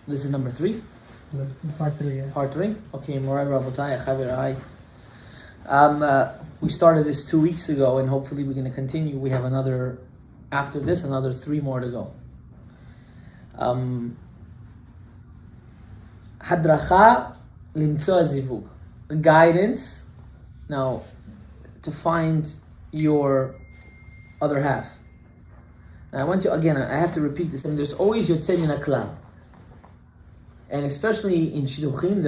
This is number 3? Part 3, yeah. Part 3? Okay, Moray Rabotai, Chavirai. We started this 2 weeks ago, and hopefully we're going to continue. We have another 3 more to go. Hadracha limtzoa zivug. Guidance, now, to find your other half. Now I have to repeat this, and there's always yotzei min haklal. And especially in shidduchim,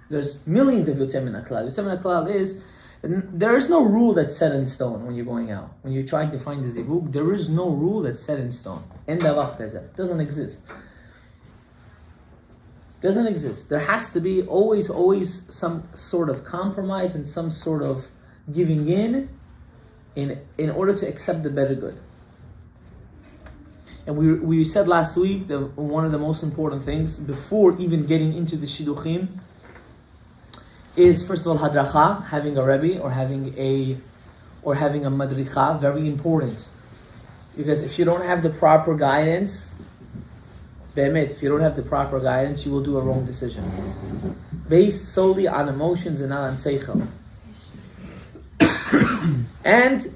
there's millions of yotzei min haklal. Yotzei min haklal is, there is no rule that's set in stone when you're going out. When you're trying to find the zivug, there is no rule that's set in stone. En davar kazeh. It doesn't exist. Doesn't exist. There has to be always some sort of compromise and some sort of giving in order to accept the better good. And we said last week that one of the most important things before even getting into the shidduchim is, first of all, hadracha, having a rebbe or having a madricha, very important. Because if you don't have the proper guidance, if you don't have the proper guidance, you will do a wrong decision. Based solely on emotions and not on seichel. And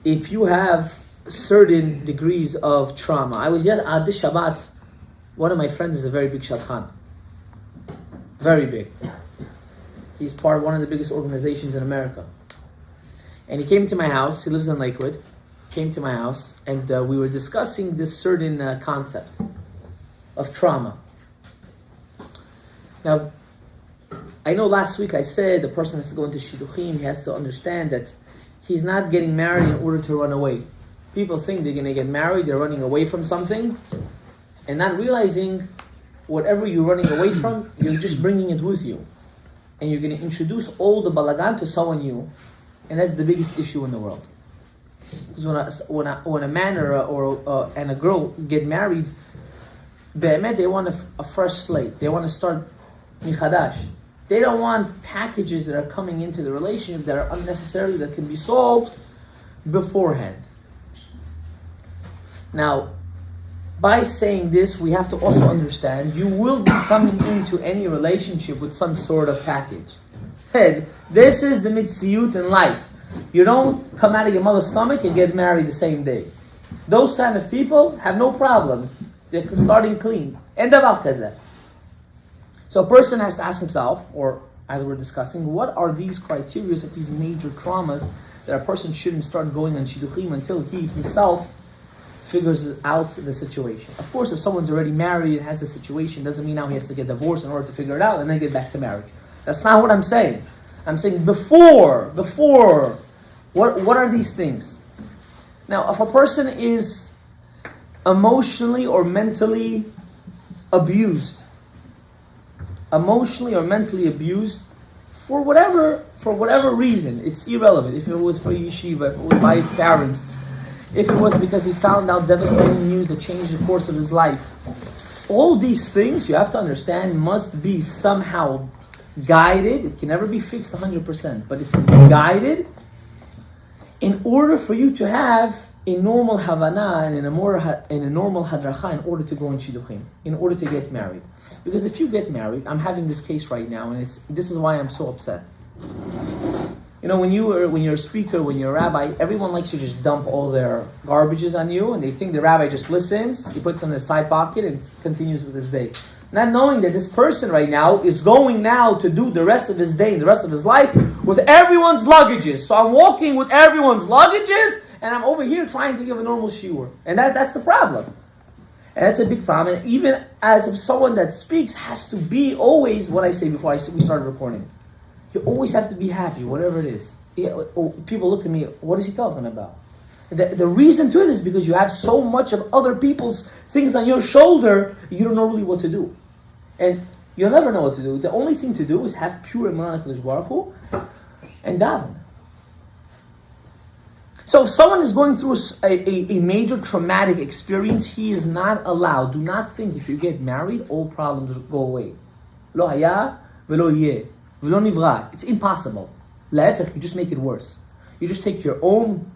if you have certain degrees of trauma. I was at this Shabbat, one of my friends is a very big shadchan. Very big. He's part of one of the biggest organizations in America. And he came to my house, he lives in Lakewood, came to my house, and we were discussing this certain concept of trauma. Now, I know last week I said the person has to go into shidduchim, he has to understand that he's not getting married in order to run away. People think they're going to get married, they're running away from something, and not realizing whatever you're running away from, you're just bringing it with you. And you're going to introduce all the balagan to someone new, and that's the biggest issue in the world. Because when a man and a girl get married, they want a fresh slate. They want to start michadash. They don't want packages that are coming into the relationship that are unnecessary, that can be solved beforehand. Now, by saying this, we have to also understand you will be coming into any relationship with some sort of package. This is the mitziyut in life. You don't come out of your mother's stomach and get married the same day. Those kind of people have no problems. They're starting clean. And so a person has to ask himself, or as we're discussing, what are these criteria of these major traumas that a person shouldn't start going on shidduchim until he himself figures out the situation. Of course, if someone's already married and has a situation, doesn't mean now he has to get divorced in order to figure it out and then get back to marriage. That's not what I'm saying. I'm saying before, what are these things? Now, if a person is emotionally or mentally abused, for whatever reason, it's irrelevant. If it was for yeshiva, if it was by his parents, if it was because he found out devastating news that changed the course of his life. All these things, you have to understand, must be somehow guided. It can never be fixed 100%, but it can be guided in order for you to have a normal havana and a normal hadracha in order to go in shidduchim, in order to get married. Because if you get married, I'm having this case right now, and this is why I'm so upset. You know, when you're a speaker, when you're a rabbi, everyone likes to just dump all their garbages on you, and they think the rabbi just listens, he puts it in his side pocket, and continues with his day. Not knowing that this person right now is going now to do the rest of his day and the rest of his life with everyone's luggages. So I'm walking with everyone's luggages, and I'm over here trying to give a normal shiur. And that's the problem. And that's a big problem. And even as someone that speaks has to be always, what I say before we started recording, you always have to be happy, whatever it is. People look at me, what is he talking about? The reason to it is because you have so much of other people's things on your shoulder, you don't know really what to do. And you'll never know what to do. The only thing to do is have pure emunah HaKadosh Baruch Hu and daven. So if someone is going through a major traumatic experience, he is not allowed. Do not think if you get married, all problems go away. Lo haya velo yeh. It's impossible. You just make it worse. You just take your own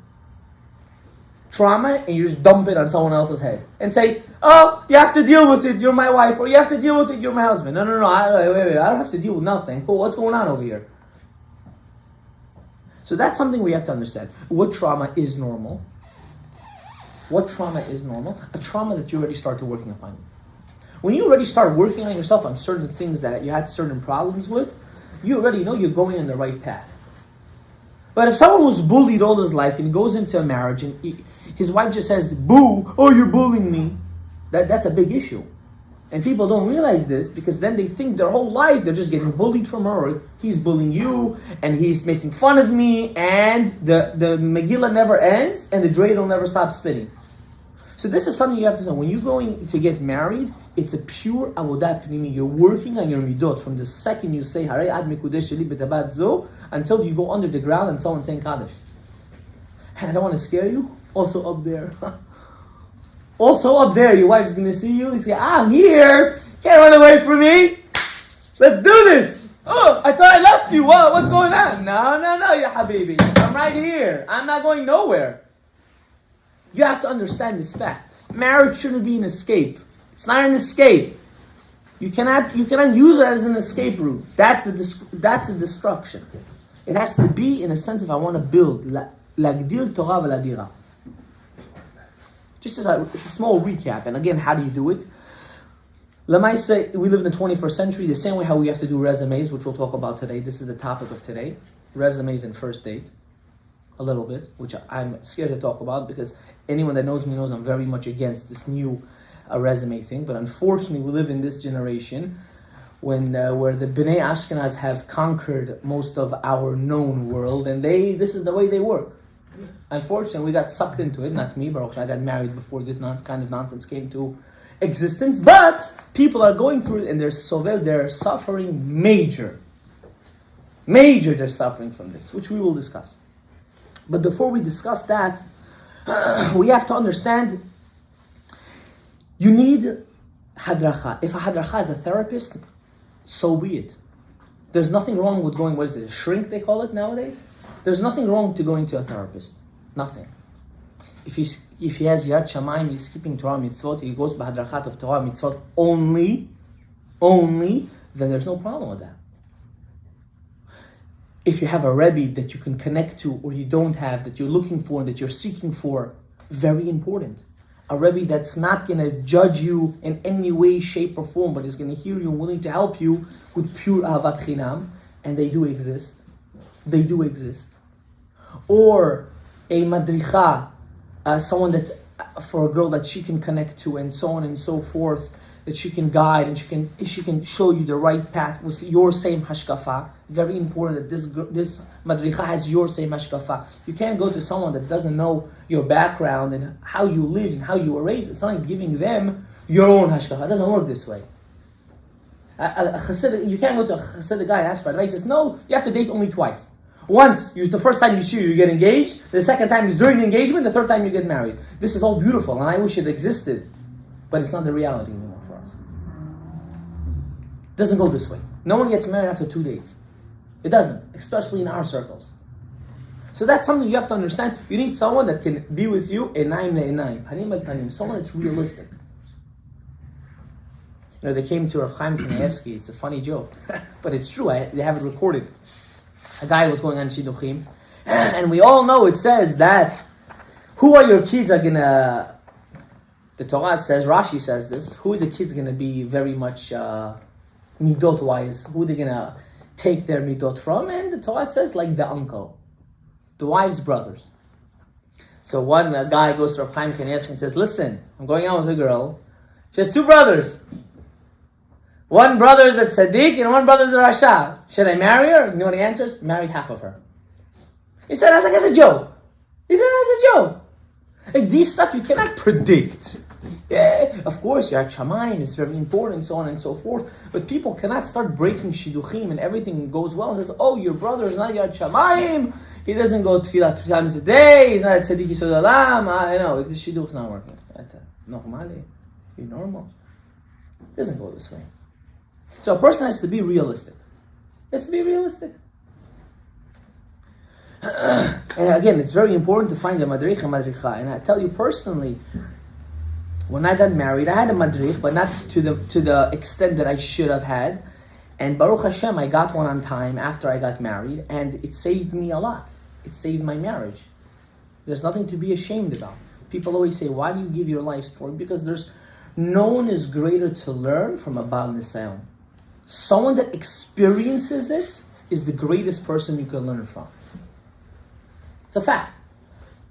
trauma and you just dump it on someone else's head and say, oh, you have to deal with it, you're my wife, or you have to deal with it, you're my husband. No, wait, I don't have to deal with nothing. Oh, what's going on over here? So that's something we have to understand. What trauma is normal? What trauma is normal? A trauma that you already started working upon. When you already start working on yourself on certain things that you had certain problems with, you already know you're going in the right path. But if someone was bullied all his life and goes into a marriage and his wife just says, boo, oh, you're bullying me, that's a big issue. And people don't realize this because then they think their whole life they're just getting bullied from her. He's bullying you and he's making fun of me and the Megillah never ends and the dreidel never stops spinning. So this is something you have to know. When you're going to get married, it's a pure avodah pnimi. You're working on your midot from the second you say Harei ad mikudesh sheli b'tabat zo until you go under the ground and someone saying Kaddish. And I don't want to scare you. Also up there. Also up there, your wife's going to see you and say, I'm here. Can't run away from me. Let's do this. Oh, I thought I left you. What's going on? No, ya habibi. I'm right here. I'm not going nowhere. You have to understand this fact. Marriage shouldn't be an escape. It's not an escape. You cannot use it as an escape route. That's a destruction. It has to be in a sense of I want to build. Lagdil Torah v'ladira. Just it's a small recap. And again, how do you do it? Lamaise, we live in the 21st century, the same way how we have to do resumes, which we'll talk about today. This is the topic of today. Resumes and first date. A little bit, which I'm scared to talk about because anyone that knows me knows I'm very much against this new resume thing. But unfortunately, we live in this generation where the Bnei Ashkenaz have conquered most of our known world, and this is the way they work. Unfortunately, we got sucked into it. Not me, Baruch. I got married before this kind of nonsense came to existence. But people are going through it, and they're suffering major. They're suffering from this, which we will discuss. But before we discuss that, we have to understand you need hadracha. If a hadracha is a therapist, so be it. There's nothing wrong with going, what is it, a shrink they call it nowadays? There's nothing wrong to going to a therapist. Nothing. If he has Yad Shamayim, he's keeping Torah mitzvot, he goes by hadrachat of Torah mitzvot only, then there's no problem with that. If you have a Rebbe that you can connect to or you don't have, that you're looking for, that you're seeking for, very important. A Rebbe that's not going to judge you in any way, shape or form, but is going to hear you and willing to help you with pure ahavat chinam, and they do exist. Or a madricha, someone that, for a girl that she can connect to and so on and so forth, that she can guide and she can show you the right path with your same hashkafa. Very important that this madricha has your same hashkafa. You can't go to someone that doesn't know your background and how you lived and how you were raised. It's not like giving them your own hashkafa. It doesn't work this way. You can't go to a Hasidic guy and ask for advice. He says, no, you have to date only twice. Once, the first time you see her, you get engaged. The second time is during the engagement. The third time you get married. This is all beautiful, and I wish it existed. But it's not the reality anymore for us. It doesn't go this way. No one gets married after 2 dates. It doesn't, especially in our circles. So that's something you have to understand. You need someone that can be with you, enaim le'enaim, panim al panim, someone that's realistic. They came to Rav Chaim Kanievsky. It's a funny joke, but it's true. They have it recorded. A guy was going on shidduchim, and we all know it says that who are your kids are gonna. The Torah says, Rashi says this. Who are the kids gonna be very much midot wise? Who are they gonna take their midot from? And the Torah says like the uncle, the wife's brothers. So one guy goes to Rav Chaim Kanievsky and says, "Listen, I'm going out with a girl. She has 2 brothers. One brother is a tzaddik and one brother is a rasha. Should I marry her?" You know what he answers? Marry half of her. He said, "That's like as a joke." He said, "As a joke." Like these stuff you cannot predict. Yeah, of course, Yad Shamayim is very important, so on and so forth. But people cannot start breaking shidduchim and everything goes well and says, "Oh, your brother is not Yad Shamayim. He doesn't go tefillah 2 times a day. He's not a tzaddik yisod olam." I know the shidduch's not working. That's normally, you're normal. It doesn't go this way. So a person has to be realistic. And again, it's very important to find a madrich and madricha. And I tell you personally, when I got married, I had a madrich, but not to the extent that I should have had. And Baruch Hashem, I got one on time after I got married, and it saved me a lot. It saved my marriage. There's nothing to be ashamed about. People always say, why do you give your life story? Because there's no one is greater to learn from a Baal Nisayon. Someone that experiences it is the greatest person you can learn from. It's a fact.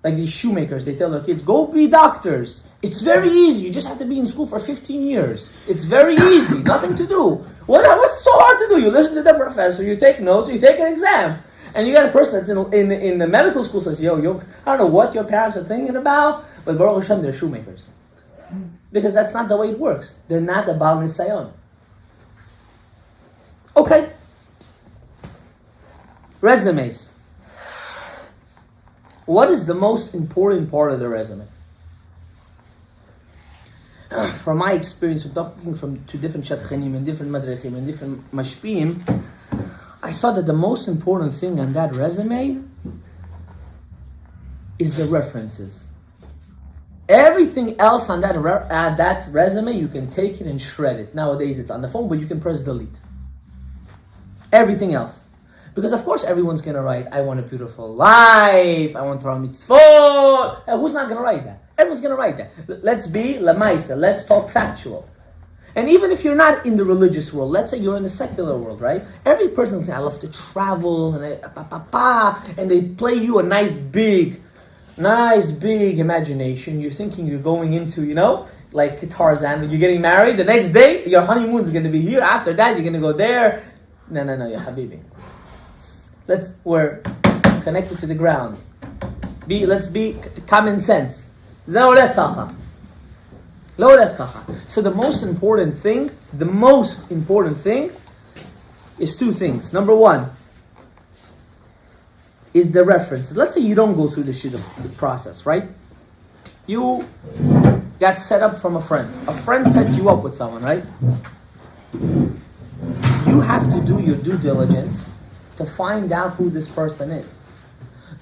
Like these shoemakers, they tell their kids, go be doctors. It's very easy. You just have to be in school for 15 years. It's very easy. Nothing to do. What's so hard to do? You listen to the professor, you take notes, you take an exam. And you got a person that's in the medical school says, yo, I don't know what your parents are thinking about, but Baruch Hashem, they're shoemakers. Because that's not the way it works. They're not a Baal Nisayon. Okay. Resumes. What is the most important part of the resume? From my experience of talking to different shadchanim and different madrechim and different mashpim, I saw that the most important thing on that resume is the references. Everything else on that resume, you can take it and shred it. Nowadays it's on the phone, but you can press delete. Everything else. Because of course everyone's going to write, I want a beautiful life, I want Torah mitzvot. Who's not going to write that? Everyone's going to write that. Let's be lamaisa, let's talk factual. And even if you're not in the religious world, let's say you're in the secular world, right? Every person says, I love to travel, and they play you a nice big imagination. You're thinking you're going into, like Tarzan, when you're getting married, the next day, your honeymoon's going to be here. After that, you're going to go there. No, ya habibi. We're connected to the ground. Let's be common sense. So the most important thing is two things. Number one is the references. Let's say you don't go through the process, right? You got set up from a friend. A friend set you up with someone, right? You have to do your due diligence to find out who this person is.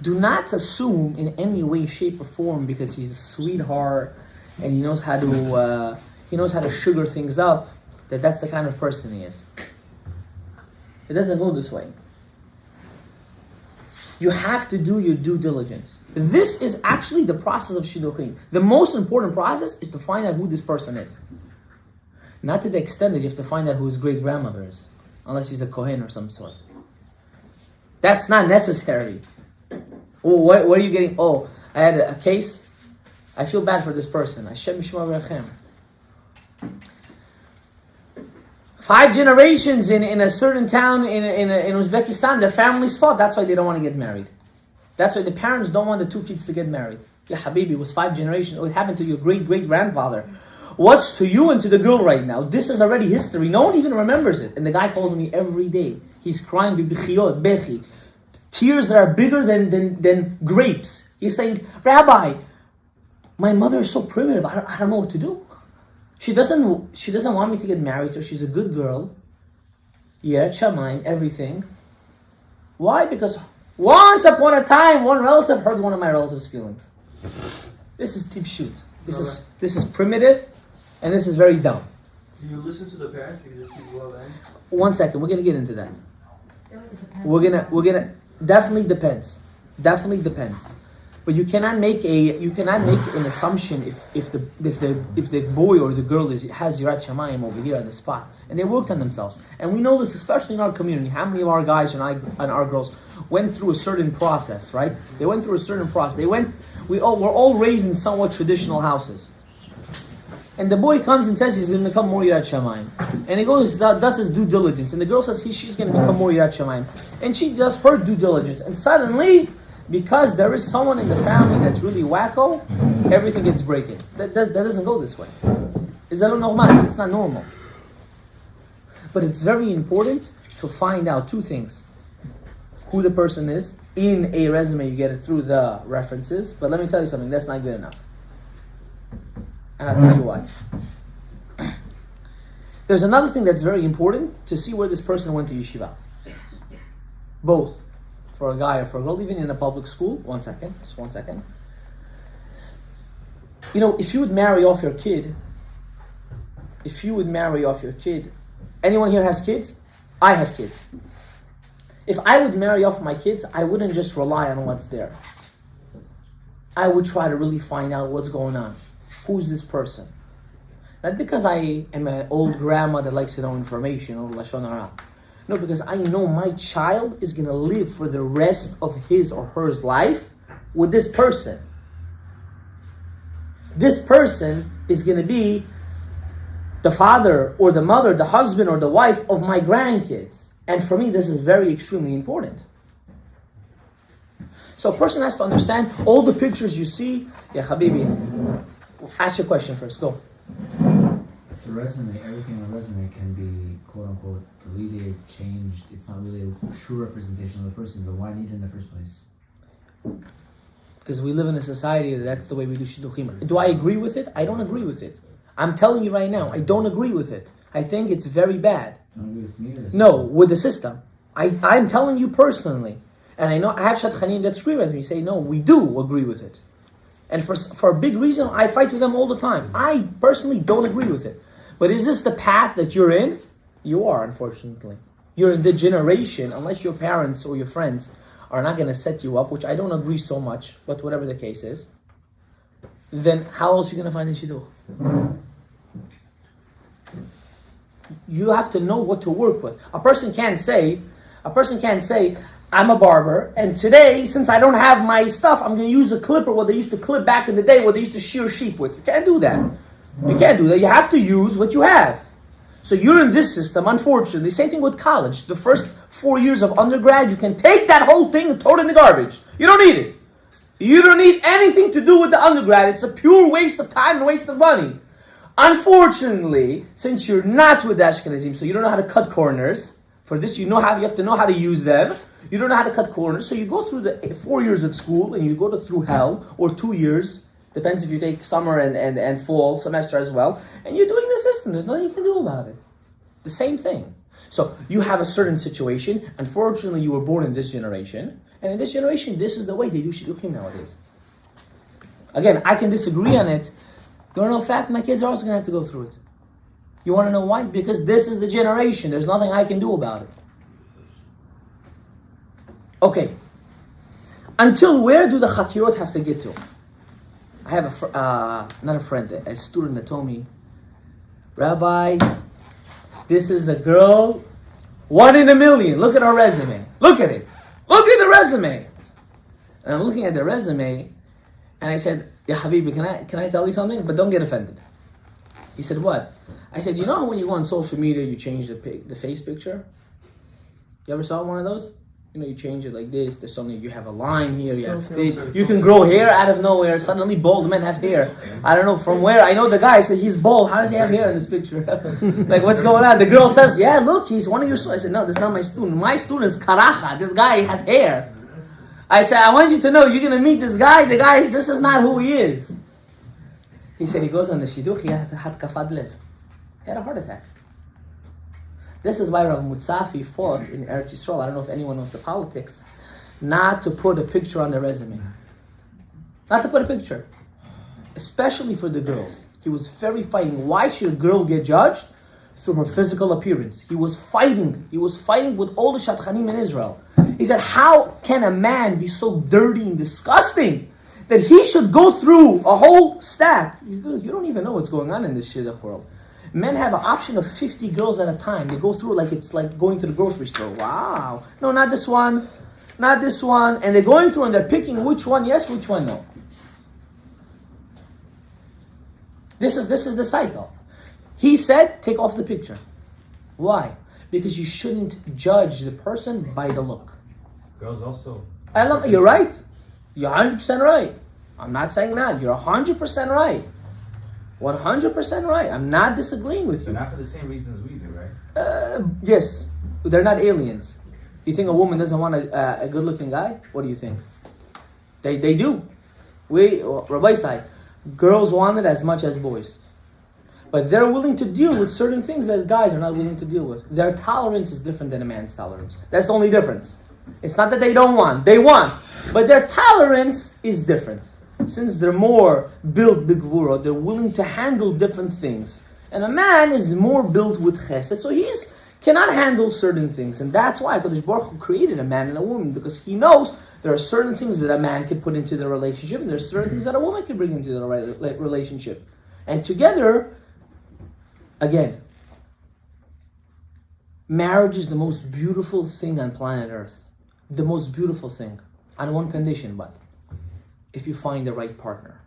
Do not assume in any way, shape, or form because he's a sweetheart and he knows how to sugar things up, that's the kind of person he is. It doesn't go this way. You have to do your due diligence. This is actually the process of shidduchim. The most important process is to find out who this person is. Not to the extent that you have to find out who his great-grandmother is, unless he's a Kohen or some sort. That's not necessary. Oh, what are you getting? Oh, I had a case. I feel bad for this person. Hashem Yishma V'Rachem. 5 generations in a certain town in Uzbekistan, their families fought. That's why they don't want to get married. That's why the parents don't want the 2 kids to get married. Yeah, Habibi, it was 5 generations. It happened to your great-great-grandfather. What's to you and to the girl right now? This is already history. No one even remembers it. And the guy calls me every day. He's crying, bechi, tears that are bigger than grapes. He's saying, Rabbi, my mother is so primitive. I don't know what to do. She doesn't want me to get married to her. She's a good girl. Yeah, shamayim, everything. Why? Because once upon a time, one relative hurt one of my relatives' feelings. This is tifshut. This is primitive, and this is very dumb. Do you listen to the parents because it's well then? 1 second, we're gonna get into that. We're gonna definitely depends. But you cannot make an assumption if the boy or the girl has Yirat Shamayim over here on the spot, and they worked on themselves. And we know this, especially in our community. How many of our guys and our girls went through a certain process, right? They went through a certain process. We're all raised in somewhat traditional houses. And the boy comes and says he's going to become more Yirat Shamayim. And he goes, does his due diligence. And the girl says she's going to become more Yirat Shamayim. And she does her due diligence. And suddenly, because there is someone in the family that's really wacko, everything gets breaking. That doesn't go this way. It's normal. It's not normal. But it's very important to find out 2 things. Who the person is. In a resume, you get it through the references. But let me tell you something, that's not good enough. And I'll tell you why. There's another thing that's very important, to see where this person went to yeshiva. Both. for a guy or for a girl, even in a public school. Just 1 second. You know, if you would marry off your kid, anyone here has kids? I have kids. If I would marry off my kids, I wouldn't just rely on what's there. I would try to really find out what's going on. Who's this person? Not because I am an old grandma that likes to know information or Lashon Hara. No, because I know my child is going to live for the rest of his or her life with this person. This person is going to be the father or the mother, the husband or the wife of my grandkids. And for me, this is very extremely important. So a person has to understand all the pictures you see. Yeah, Habibi, ask your question first. Go. The resume, everything on the resume can be quote unquote deleted, changed. It's not really a true representation of the person, but why need it in the first place? Because we live in a society that's the way we do shidduchim. Do I agree with it? I don't agree with it. I'm telling you right now, I don't agree with it. I think it's very bad. Don't agree with me or this? No, with the system. I'm telling you personally. And I know I have shadchanim that scream at me, say, no, we do agree with it. And for a big reason, I fight with them all the time. I personally don't agree with it. But is this the path that you're in? You are, unfortunately. You're in the generation, unless your parents or your friends are not going to set you up, which I don't agree so much, but whatever the case is, then how else are you going to find a shidduch? You have to know what to work with. A person can't say, I'm a barber, and today, since I don't have my stuff, I'm going to use a clipper, what they used to clip back in the day, what they used to shear sheep with. You can't do that. You can't do that. You have to use what you have. So you're in this system, unfortunately. Same thing with college. The first 4 years of undergrad, you can take that whole thing and throw it in the garbage. You don't need it. You don't need anything to do with the undergrad. It's a pure waste of time and waste of money. Unfortunately, since you're not with the Ashkenazim, so you don't know how to cut corners. For this, you have to know how to use them. You don't know how to cut corners, so you go through the 4 years of school and you go through hell, or 2 years. Depends if you take summer and fall semester as well. And you're doing the system. There's nothing you can do about it. The same thing. So you have a certain situation. Unfortunately, you were born in this generation. And in this generation, this is the way they do shidduchim nowadays. Again, I can disagree on it. You want to know fact? My kids are also going to have to go through it. You want to know why? Because this is the generation. There's nothing I can do about it. Okay. Until where do the chakirot have to get to? I have a student that told me, Rabbi, this is a girl, 1 in a million. Look at her resume. Look at it. Look at the resume. And I'm looking at the resume, and I said, Ya Habibi, can I tell you something? But don't get offended. He said, what? I said, you know how when you go on social media, you change the face picture? You ever saw one of those? You know, you change it like this. There's something, you have a line here, you have this. You can grow hair out of nowhere. Suddenly bald men have hair. I don't know from where. I know the guy said he's bald. How does he have hair in this picture? Like, what's going on? The girl says, yeah, look, he's one of your students. I said, no, this is not my student. My student is Karacha. This guy has hair. I said, I want you to know, you're going to meet this guy. This is not who he is. He said he goes on the shidduch, he had kafad lev. He had a heart attack. This is why Rav Mutzafi fought in Eretz Yisrael, I don't know if anyone knows the politics, not to put a picture on the resume. Not to put a picture. Especially for the girls. He was very fighting. Why should a girl get judged? Through her physical appearance. He was fighting. He was fighting with all the Shadchanim in Israel. He said, how can a man be so dirty and disgusting that he should go through a whole stack? You don't even know what's going on in this shidduch world. Men have an option of 50 girls at a time. They go through like it's like going to the grocery store. Wow. No, not this one. Not this one. And they're going through and they're picking which one yes, which one no. This is the cycle. He said, take off the picture. Why? Because you shouldn't judge the person by the look. Girls also. You're right. You're 100% right. I'm not saying that. You're 100% right. 100% right. I'm not disagreeing with you. But not for the same reasons we do, right? Yes. They're not aliens. You think a woman doesn't want a good-looking guy? What do you think? They do. Rabbi side, girls want it as much as boys. But they're willing to deal with certain things that guys are not willing to deal with. Their tolerance is different than a man's tolerance. That's the only difference. It's not that they don't want, they want. But their tolerance is different. Since they're more built b'gvura, they're willing to handle different things. And a man is more built with chesed, so he's cannot handle certain things. And that's why HaKadosh Baruch Hu created a man and a woman, because he knows there are certain things that a man can put into the relationship, and there are certain things that a woman can bring into the relationship. And together, again, marriage is the most beautiful thing on planet Earth. The most beautiful thing. On one condition, but if you find the right partner.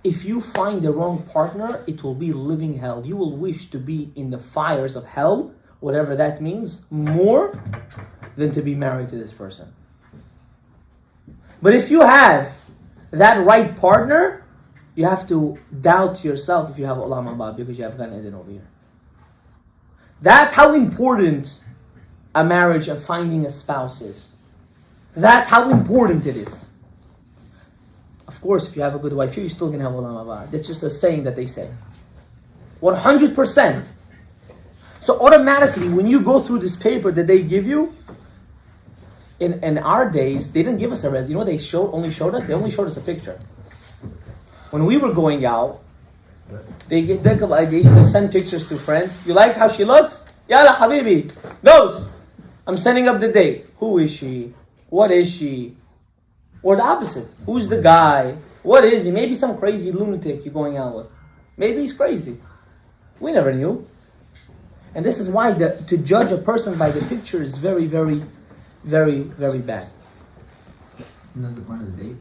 If you find the wrong partner, it will be living hell. You will wish to be in the fires of hell, whatever that means, more than to be married to this person. But if you have that right partner, you have to doubt yourself if you have Olam Haba, because you have Gan Eden over here. That's how important a marriage and finding a spouse is. That's how important it is. Of course, if you have a good wife here, you're still going to have Olam Haba. That's just a saying that they say. 100%. So automatically, when you go through this paper that they give you, in our days, they didn't give us a resume. You know what they only showed us? They only showed us a picture. When we were going out, they used to send pictures to friends. You like how she looks? Yalla habibi, goes. I'm setting up the date. Who is she? What is she? Or the opposite. Who's the guy? What is he? Maybe some crazy lunatic you're going out with. Maybe he's crazy. We never knew. And this is why to judge a person by the picture is very, very, very, very bad. Isn't that the point of the date?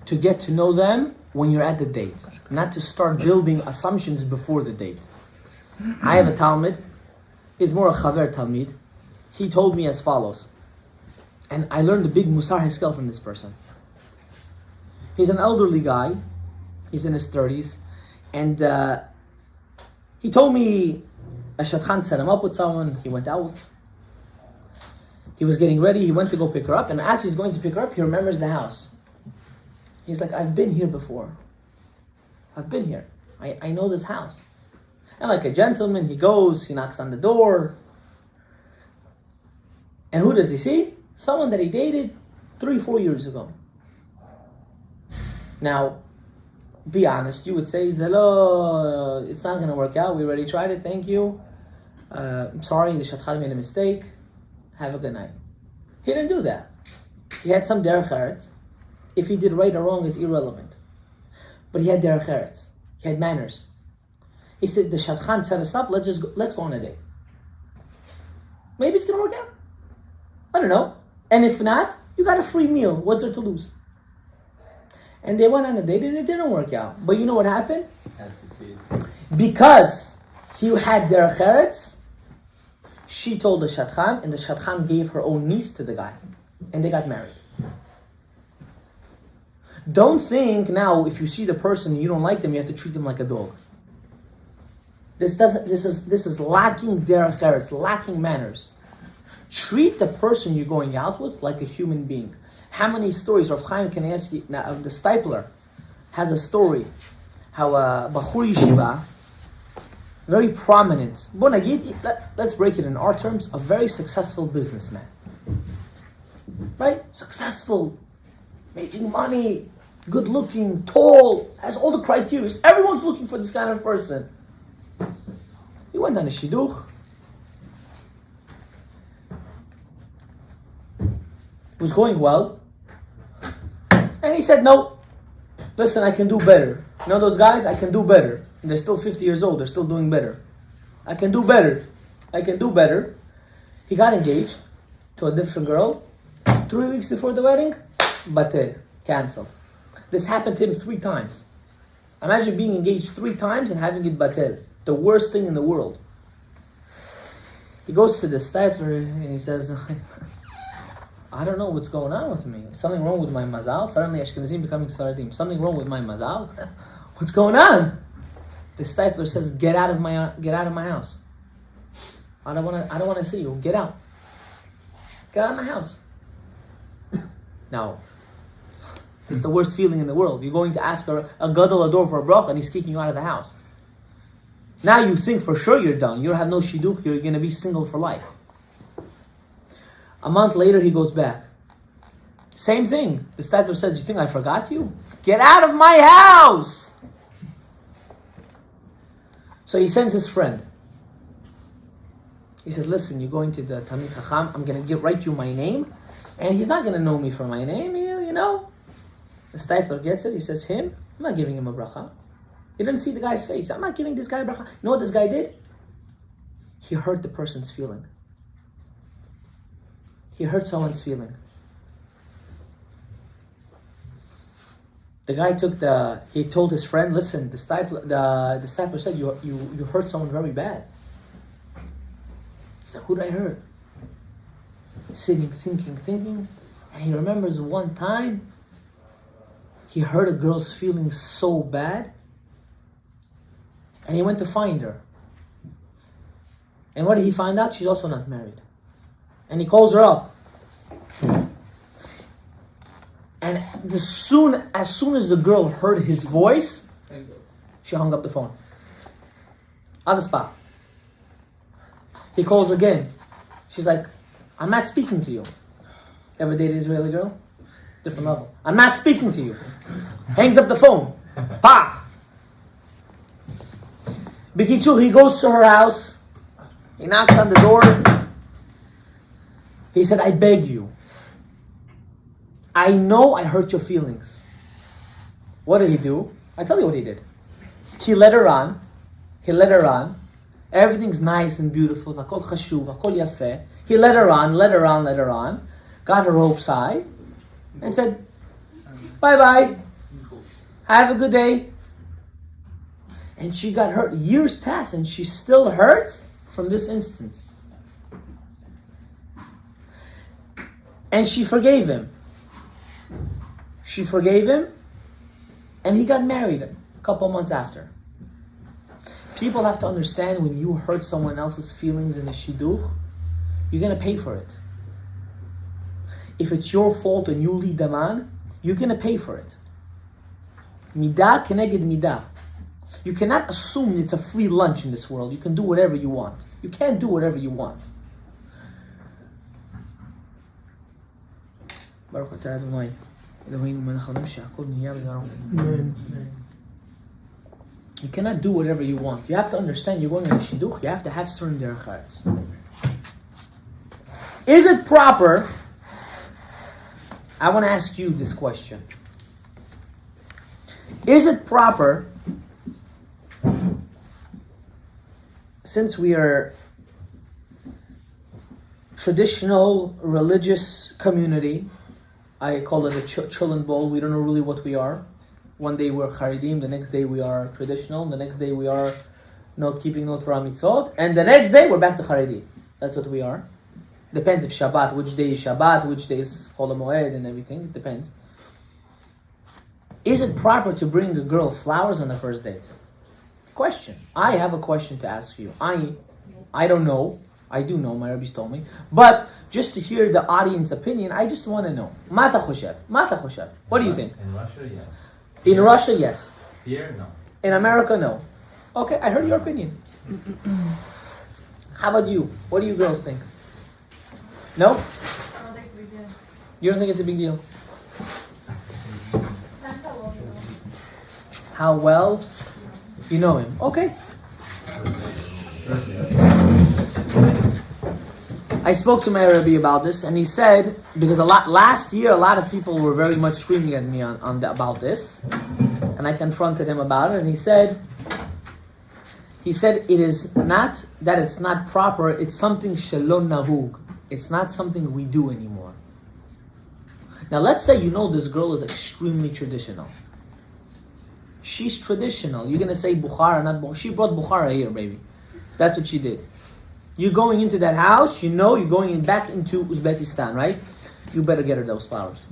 To get to know them when you're at the date. Not to start building assumptions before the date. I have a Talmud. He's more a Chaver Talmud. He told me as follows. And I learned a big Musar Hiskel from this person. He's an elderly guy. He's in his 30s. And he told me a Shadchan set him up with someone. He went out. He was getting ready. He went to go pick her up. And as he's going to pick her up, he remembers the house. He's like, I've been here before. I've been here. I know this house. And like a gentleman, he goes, he knocks on the door. And who does he see? Someone that he dated 3-4 years ago. Now, be honest, you would say, hello, it's not going to work out. We already tried it, thank you. I'm sorry, the Shatchad made a mistake. Have a good night. He didn't do that. He had some derech eretz. If he did right or wrong is irrelevant. But he had derech eretz. He had manners. He said, the Shadchan set us up, let's go on a date. Maybe it's going to work out. I don't know. And if not, you got a free meal. What's there to lose? And they went on a date and it didn't work out. But you know what happened? Because he had derech eretz, she told the Shadchan, and the Shadchan gave her own niece to the guy. And they got married. Don't think now if you see the person and you don't like them, you have to treat them like a dog. This is lacking derech eretz, lacking manners. Treat the person you're going out with like a human being. How many stories, Rav Chaim Kanievsky, the Stipler, has a story how a Bachur Yeshiva, very prominent, let's break it in our terms, a very successful businessman. Right? Successful, making money, good looking, tall, has all the criteria. Everyone's looking for this kind of person. He went on a shidduch. It was going well. And he said, no, listen, I can do better. You know those guys? I can do better. And they're still 50 years old. They're still doing better. I can do better. I can do better. He got engaged to a different girl. 3 weeks before the wedding, batel, canceled. This happened to him 3 times. Imagine being engaged 3 times and having it batel. The worst thing in the world. He goes to the stipler and he says, I don't know what's going on with me. Something wrong with my mazal? Suddenly Ashkenazim becoming Saradim. Something wrong with my mazal? What's going on? The stipler says, get out of my house. I don't want to see you. Get out. Get out of my house. Now, it's the worst feeling in the world. You're going to ask a gadol a door for a bracha and he's kicking you out of the house. Now you think for sure you're done. You have no shidduch. You're going to be single for life. A month later, he goes back. Same thing. The stipler says, you think I forgot you? Get out of my house! So he sends his friend. He says, listen, you're going to the Talmid Chacham, I'm going to write you my name, and he's not going to know me for my name, you know. The stipler gets it, he says, him? I'm not giving him a bracha. He didn't see the guy's face. I'm not giving this guy a bracha. You know what this guy did? He hurt the person's feeling. He hurt someone's feeling. The guy he told his friend, listen, the stipler said, you hurt someone very bad. He's like, who did I hurt? Sitting, thinking, and he remembers one time he hurt a girl's feelings so bad, and he went to find her. And what did he find out? She's also not married. And he calls her up. And as soon as the girl heard his voice, she hung up the phone. On the spot. He calls again. She's like, I'm not speaking to you. Ever dated an Israeli girl? Different level. I'm not speaking to you. Hangs up the phone. Pah! B'kitzur, he goes to her house. He knocks on the door. He said, I beg you. I know I hurt your feelings. What did he do? I tell you what he did. He led her on. Everything's nice and beautiful. Hakol chashuv, hakol yafeh. He led her on. Got her hopes high. And said, bye-bye. Have a good day. And she got hurt. Years passed and she still hurts from this instance. And she forgave him. And he got married a couple months after. People have to understand, when you hurt someone else's feelings in a shidduch, you're going to pay for it. If it's your fault and you lead them on, you're going to pay for it. Midah keneged midah. You cannot assume it's a free lunch in this world. You can do whatever you want. You can't do whatever you want. Baruch atah Adonai, Eloheinu melech haolam she'akol niyah b'dvaro. Amen. You cannot do whatever you want. You have to understand, you're going on a shidduch, you have to have certain derechas. Is it proper? I want to ask you this question. Is it proper, since we are traditional religious community, I call it a children bowl, we don't know really what we are. One day we're Haredim, the next day we are traditional, the next day we are not keeping no Torah mitzvot, and the next day we're back to Haredim. That's what we are. Depends if Shabbat, which day is Shabbat, which day is Chol HaMoed and everything, it depends. Is it proper to bring a girl flowers on the first date? Question. I have a question to ask you. I don't know. I do know, my rabbis told me. But just to hear the audience opinion, I just want to know. Mata choshev. What do you think? In Russia, yes. In Russia, yes. Here, no. In America, no. Okay, I heard your opinion. How about you? What do you girls think? No? I don't think it's a big deal. You don't think it's a big deal? That's how well you know. How well you know him. Okay. I spoke to my Rabbi about this, and he said, because last year a lot of people were very much screaming at me about this, and I confronted him about it, and he said it is not that it's not proper, it's something shelon nahug. It's not something we do anymore. Now let's say you know this girl is extremely traditional. She's traditional. You're going to say Bukhara, not Bukhara. She brought Bukhara here, baby. That's what she did. You're going into that house, you know you're going back into Uzbekistan, right? You better get her those flowers.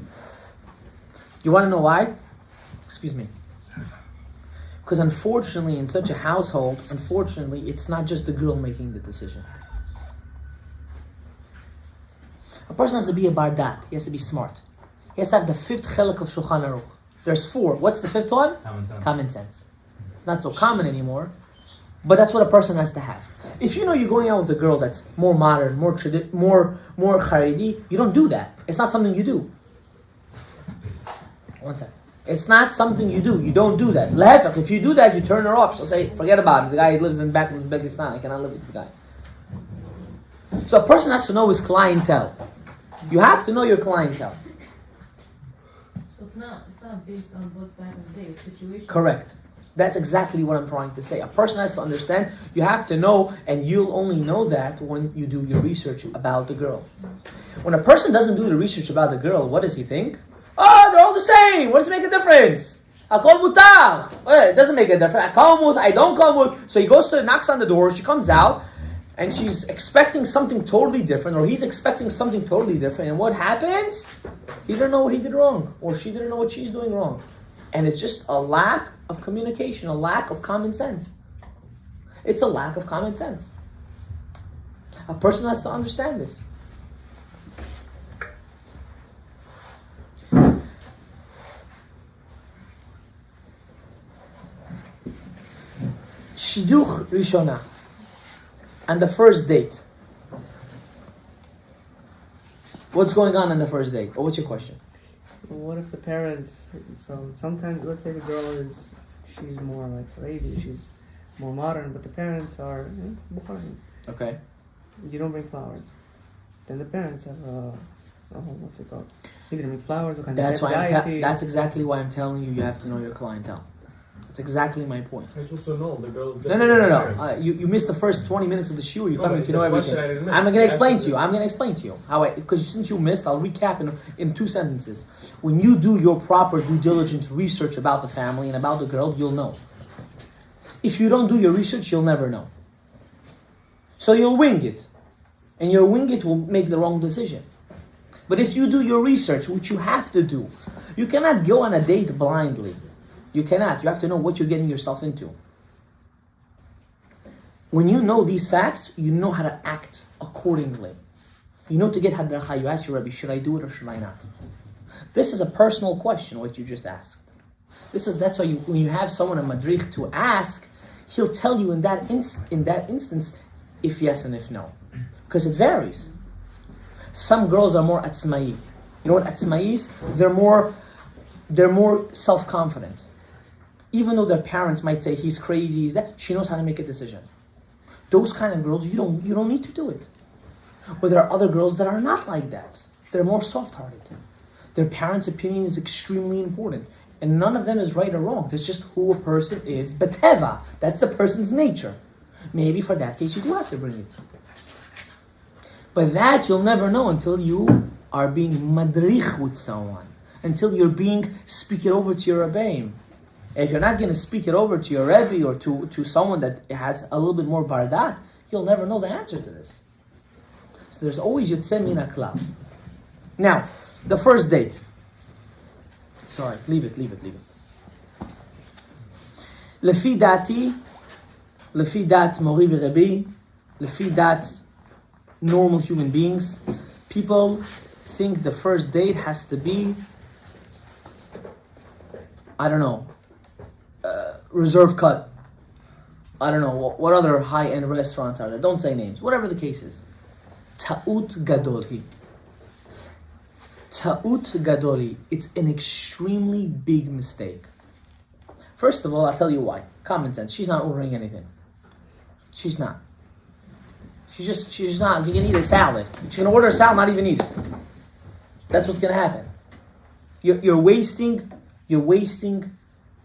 You want to know why? Excuse me. Because unfortunately, in such a household, it's not just the girl making the decision. A person has to be a bardat. He has to be smart. He has to have the fifth chelik of Shulchan Aruch. There's 4. What's the 5th one? Common sense. Common sense. Not so common anymore, but that's what a person has to have. If you know you're going out with a girl that's more modern, more Haredi, you don't do that. It's not something you do. One second. It's not something you do. You don't do that. Lehefech, if you do that, you turn her off. She'll say, forget about it. The guy lives back in Uzbekistan. I cannot live with this guy. So a person has to know his clientele. You have to know your clientele. So it's not based on what's back in the day, it's situation. Correct. That's exactly what I'm trying to say. A person has to understand, you have to know, and you'll only know that when you do your research about the girl. When a person doesn't do the research about the girl, what does he think? Oh, they're all the same. What does it make a difference? Akol mutar. It doesn't make a difference. I come with, I don't come with. So he goes to, knocks on the door, she comes out, and she's expecting something totally different, or he's expecting something totally different. And what happens? He didn't know what he did wrong, or she didn't know what she's doing wrong. And it's just a lack of communication, a lack of common sense. It's a lack of common sense. A person has to understand this. Shiduch Rishona. And the first date. What's going on the first date? Or what's your question? What if the parents, so sometimes, let's say the girl she's more like crazy, she's more modern, but the parents are Bukhari. Okay. You don't bring flowers. Then the parents have, what's it called? You didn't bring flowers. That's exactly why I'm telling you have to know your clientele. That's exactly my point. I'm supposed to know the girl's No. You missed the first 20 minutes of the shiur. You're coming to know everything. I'm going to explain to you. Because since you missed, I'll recap in 2 sentences. When you do your proper due diligence research about the family and about the girl, you'll know. If you don't do your research, you'll never know. So you'll wing it. And your wing it will make the wrong decision. But if you do your research, which you have to do, you cannot go on a date blindly. You cannot. You have to know what you're getting yourself into. When you know these facts, you know how to act accordingly. You know to get hadracha. You ask your Rabbi, should I do it or should I not? This is a personal question, what you just asked. That's why when you have someone, a madrich, to ask, he'll tell you in that instance if yes and if no. Because it varies. Some girls are more atzmai. You know what atzmai is? They're more self-confident. Even though their parents might say he's crazy, he's that, she knows how to make a decision. Those kind of girls, you don't need to do it. But there are other girls that are not like that. They're more soft-hearted. Their parents' opinion is extremely important. And none of them is right or wrong. That's just who a person is. Beteva, that's the person's nature. Maybe for that case you do have to bring it. But that you'll never know until you are being madrich with someone. Until you're speak it over to your Rebbeim. If you're not going to speak it over to your Rebbe or to someone that has a little bit more bardat, you'll never know the answer to this. So there's always Yotzeh Min HaKlal. Now, the first date. Sorry, leave it. Lefi dati, lefi dat mori v'Rebbe, lefi dat normal human beings, people think the first date has to be, I don't know, reserve cut. I don't know, what other high-end restaurants are there? Don't say names. Whatever the case is. Ta'ut gadoli. Ta'ut gadoli. It's an extremely big mistake. First of all, I'll tell you why. Common sense. She's not ordering anything. She's not. She's just not. You can eat a salad. She's going to order a salad, not even eat it. That's what's going to happen. You're wasting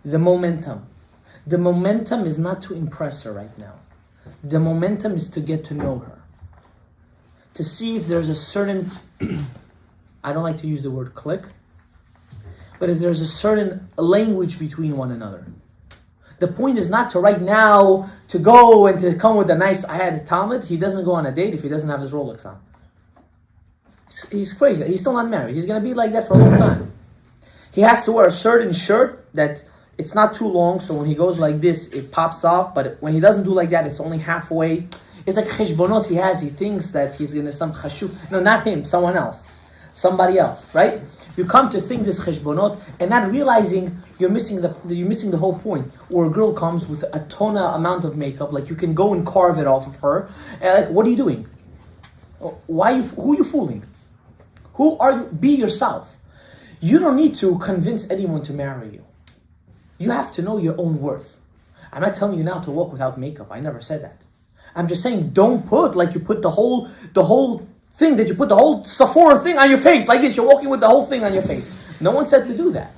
the momentum. The momentum is not to impress her right now. The momentum is to get to know her. To see if there's a certain, I don't like to use the word click, but if there's a certain language between one another. The point is not to right now, to go and to come with a nice, I had a Talmud, he doesn't go on a date if he doesn't have his Rolex on. He's crazy. He's still not married. He's going to be like that for a long time. He has to wear a certain shirt that it's not too long, so when he goes like this, it pops off, but when he doesn't do like that, it's only halfway. It's like cheshbonot he has. He thinks that he's going to some chashuv. No, not him, someone else. somebody else, right? You come to think this cheshbonot and not realizing you're missing the whole point. Or a girl comes with a ton amount of makeup, like you can go and carve it off of her. And like, what are you doing? Who are you fooling? Who are you? Be yourself. You don't need to convince anyone to marry you. You have to know your own worth. I'm not telling you now to walk without makeup. I never said that. I'm just saying don't put like you put the whole thing that you put the whole Sephora thing on your face like this. You're walking with the whole thing on your face. No one said to do that.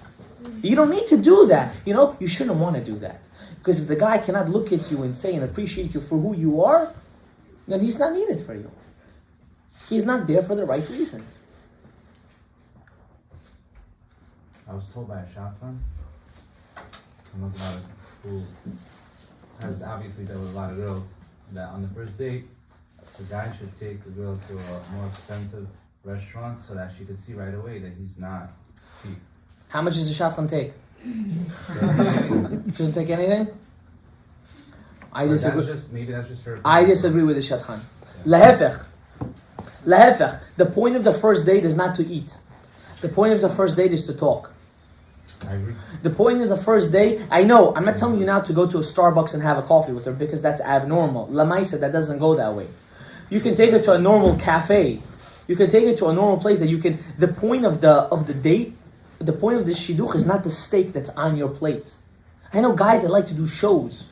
You don't need to do that. You shouldn't want to do that. Because if the guy cannot look at you and say and appreciate you for who you are, then he's not needed for you. He's not there for the right reasons. I was told by a shotgun, who has obviously dealt with a lot of girls, that on the first date, the guy should take the girl to a more expensive restaurant so that she could see right away that he's not cheap. How much does a shotgun take? Doesn't take anything? I disagree. Maybe that's just her. I disagree with the shotgun. Lahefech. The point of the first date is not to eat. The point of the first date is to talk. I agree. The point of the first date, I know, I'm not telling you now to go to a Starbucks and have a coffee with her because that's abnormal. Lamaisa, that doesn't go that way. You can take her to a normal cafe. You can take her to a normal place that you can. The point of the date, the point of this shidduch is not the steak that's on your plate. I know guys that like to do shows.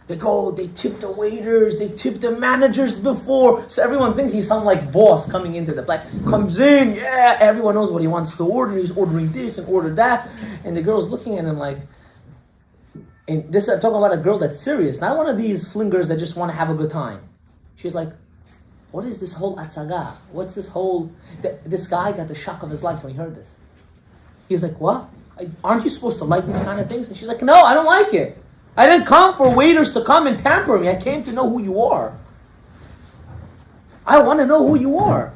They go, they tip the waiters, they tip the managers before. So everyone thinks he's some like boss coming into the place. Comes in, yeah, everyone knows what he wants to order. He's ordering this and order that. And the girl's looking at him like, and this I'm talking about a girl that's serious. Not one of these flingers that just want to have a good time. She's like, what is this whole atzaga? What's this whole... This guy got the shock of his life when he heard this. He's like, what? Aren't you supposed to like these kind of things? And she's like, no, I don't like it. I didn't come for waiters to come and pamper me. I came to know who you are. I want to know who you are.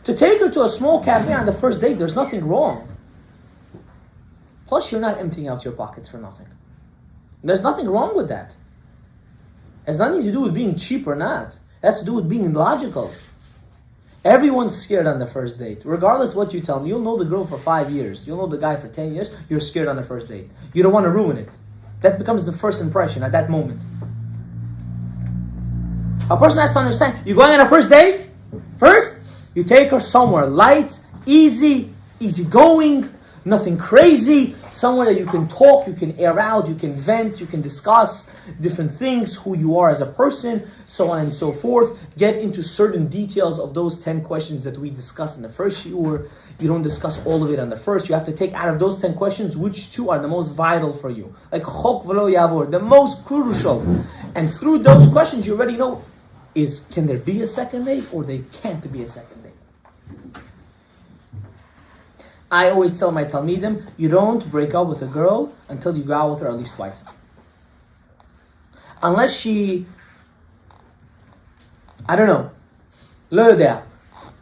To take her to a small cafe on the first date, there's nothing wrong. Plus, you're not emptying out your pockets for nothing. There's nothing wrong with that. It has nothing to do with being cheap or not. It has to do with being logical. Everyone's scared on the first date. Regardless what you tell me, you'll know the girl for 5 years. You'll know the guy for 10 years. You're scared on the first date. You don't want to ruin it. That becomes the first impression at that moment. A person has to understand, you're going on a first date? First, you take her somewhere light, easy going, nothing crazy, somewhere that you can talk, you can air out, you can vent, you can discuss different things, who you are as a person, so on and so forth. Get into certain details of those 10 questions that we discussed in the first shiur. You don't discuss all of it on the first. You have to take out of those 10 questions which 2 are the most vital for you. Like chok v'lo yavor, the most crucial. And through those questions you already know, can there be a second date or there can't be a second date. I always tell my talmidim, you don't break up with a girl until you go out with her at least twice. Unless she, I don't know, lo yodea.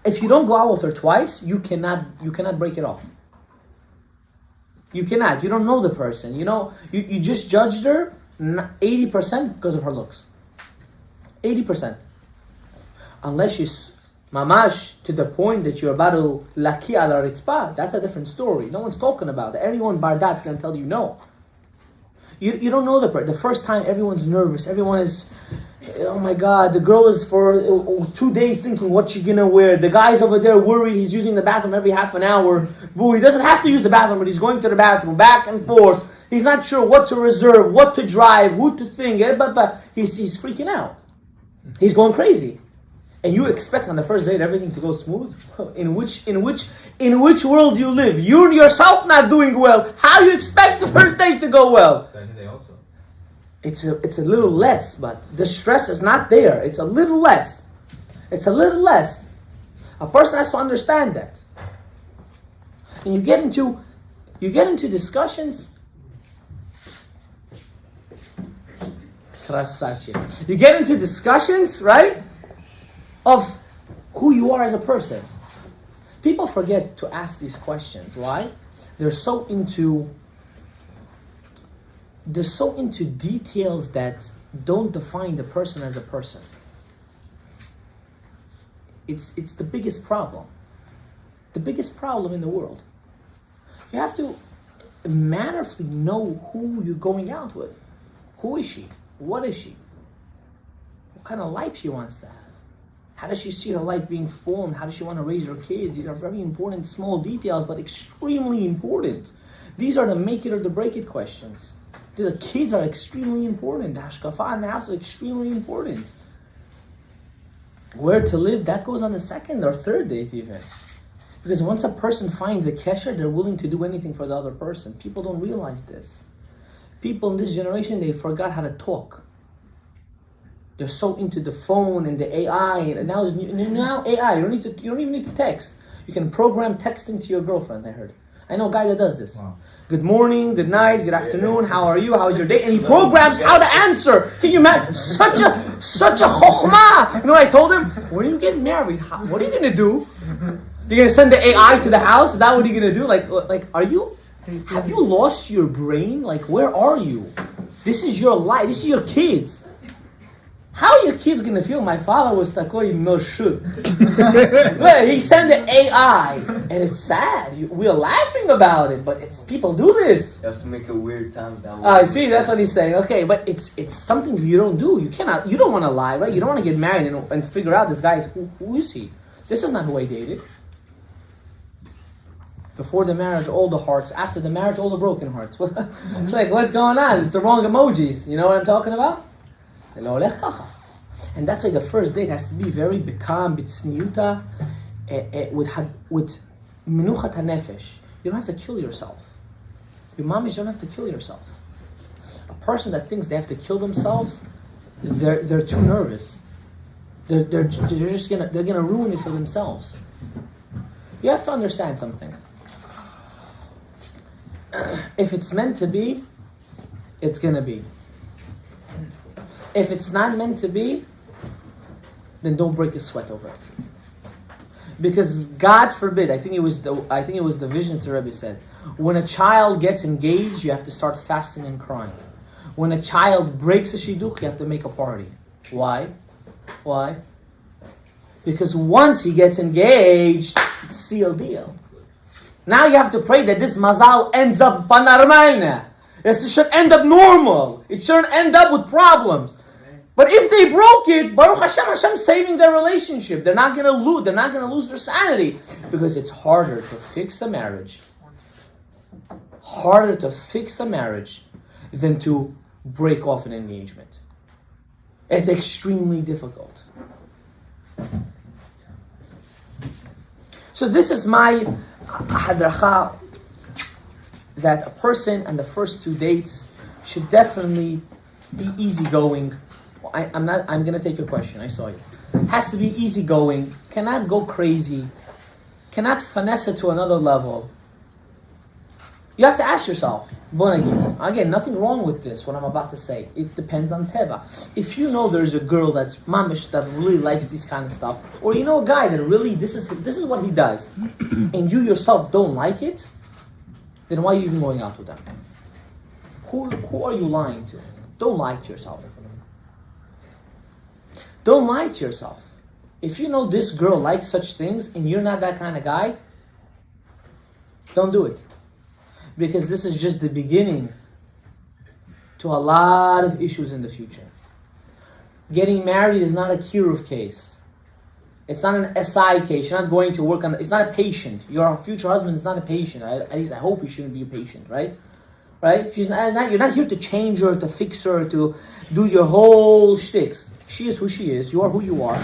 If you don't go out with her twice, you cannot break it off. You cannot. You don't know the person. You just judged her 80% because of her looks. 80%. Unless she's mamash to the point that you're about to laki ala ritzpah, that's a different story. No one's talking about it. Everyone bardat's going to tell you no. You don't know the person. The first time everyone's nervous. Everyone is... Oh my God, the girl is for 2 days thinking what she's gonna wear. The guy's over there worried, he's using the bathroom every half an hour. Boo, he doesn't have to use the bathroom, but he's going to the bathroom, back and forth. He's not sure what to reserve, what to drive, who to think. But he's freaking out. He's going crazy. And you expect on the first date everything to go smooth? In which world you live? You yourself not doing well. How you expect the first date to go well? Second day also. It's a little less, but the stress is not there. It's a little less. It's a little less. A person has to understand that. And you get into discussions. You get into discussions, right? Of who you are as a person. People forget to ask these questions. Why? They're so into details that don't define the person as a person. It's the biggest problem. the biggest problem in the world. You have to mannerfully know who you're going out with. Who is she? What is she? What kind of life she wants to have? How does she see her life being formed? How does she want to raise her kids? These are very important small details, but extremely important. These are the make it or the break it questions. The kids are extremely important. The hashkafa in the house is extremely important. Where to live, that goes on the second or third date even. Because once a person finds a kesher, they're willing to do anything for the other person. People don't realize this. People in this generation, they forgot how to talk. They're so into the phone and the AI, and now AI. You don't even need to text. You can program texting to your girlfriend. I heard. I know a guy that does this. Wow. Good morning, good night, good afternoon. How are you? How was your day? And he programs how to answer. Can you imagine? Such a chokhmah. You know what I told him? When you get married, what are you gonna do? You're gonna send the AI to the house? Is that what you're gonna do? Like, are you? Have you lost your brain? Like, where are you? This is your life. This is your kids. How are your kids gonna feel? My father was takoi no shut. He sent the AI, and it's sad. We're laughing about it, but it's people do this. You have to make a weird time down. See, that's what he's saying. Okay, but it's something you don't do. You cannot. You don't want to lie, right? You don't want to get married and figure out this guy is who is he? This is not who I dated. Before the marriage, all the hearts. After the marriage, all the broken hearts. It's like, what's going on? It's the wrong emojis. You know what I'm talking about? And that's why the first date has to be very bekam, bitsniuta, with menuchat hanefesh. You don't have to kill yourself. Your mommies don't have to kill yourself. A person that thinks they have to kill themselves, they're too nervous. They're just gonna ruin it for themselves. You have to understand something. If it's meant to be, it's gonna be. If it's not meant to be, then don't break a sweat over it. Because God forbid, I think it was the visions the Rebbe said, when a child gets engaged, you have to start fasting and crying. When a child breaks a shidduch, you have to make a party. Why? Why? Because once he gets engaged, it's sealed deal. Now you have to pray that this mazal ends up banarmaina. It should end up normal. It shouldn't end up with problems. But if they broke it, Baruch Hashem, Hashem's saving their relationship. They're not gonna lose. They're not gonna lose their sanity because it's harder to fix a marriage. Harder to fix a marriage than to break off an engagement. It's extremely difficult. So this is my hadracha, that a person on the first two dates should definitely be easygoing. I'm gonna take your question. I saw you. Has to be easygoing. Cannot go crazy. Cannot finesse it to another level. You have to ask yourself. Again, nothing wrong with this. What I'm about to say. It depends on teva. If you know there's a girl that's mamish that really likes this kind of stuff, or you know a guy that really this is what he does, and you yourself don't like it, then why are you even going out with them? Who are you lying to? Don't lie to yourself. Don't lie to yourself. If you know this girl likes such things and you're not that kind of guy, don't do it. Because this is just the beginning to a lot of issues in the future. Getting married is not a Kiruv case. It's not an SI case. You're not going to work on it's not a patient. Your future husband is not a patient. At least I hope he shouldn't be a patient, right? Right? You're not here to change her, to fix her, to do your whole shticks. She is who she is. You are who you are.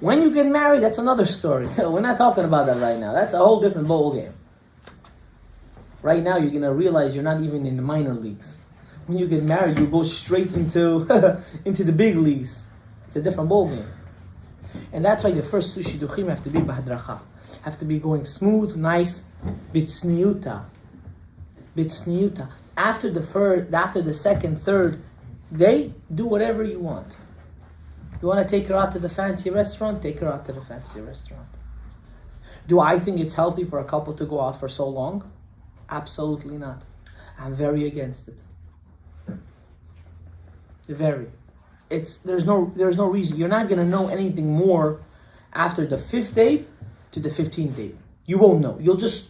When you get married, that's another story. We're not talking about that right now. That's a whole different ball game. Right now, you're going to realize you're not even in the minor leagues. When you get married, you go straight into the big leagues. It's a different ball game. And that's why the first two shidduchim have to be b'hadracha. Have to be going smooth, nice, bitsniuta. Bitsniuta. After the second, third day, do whatever you want. You want to take her out to the fancy restaurant? Take her out to the fancy restaurant. Do I think it's healthy for a couple to go out for so long? Absolutely not. I'm very against it. Very. There's no reason. You're not going to know anything more after the 5th date to the 15th date. You won't know. You'll just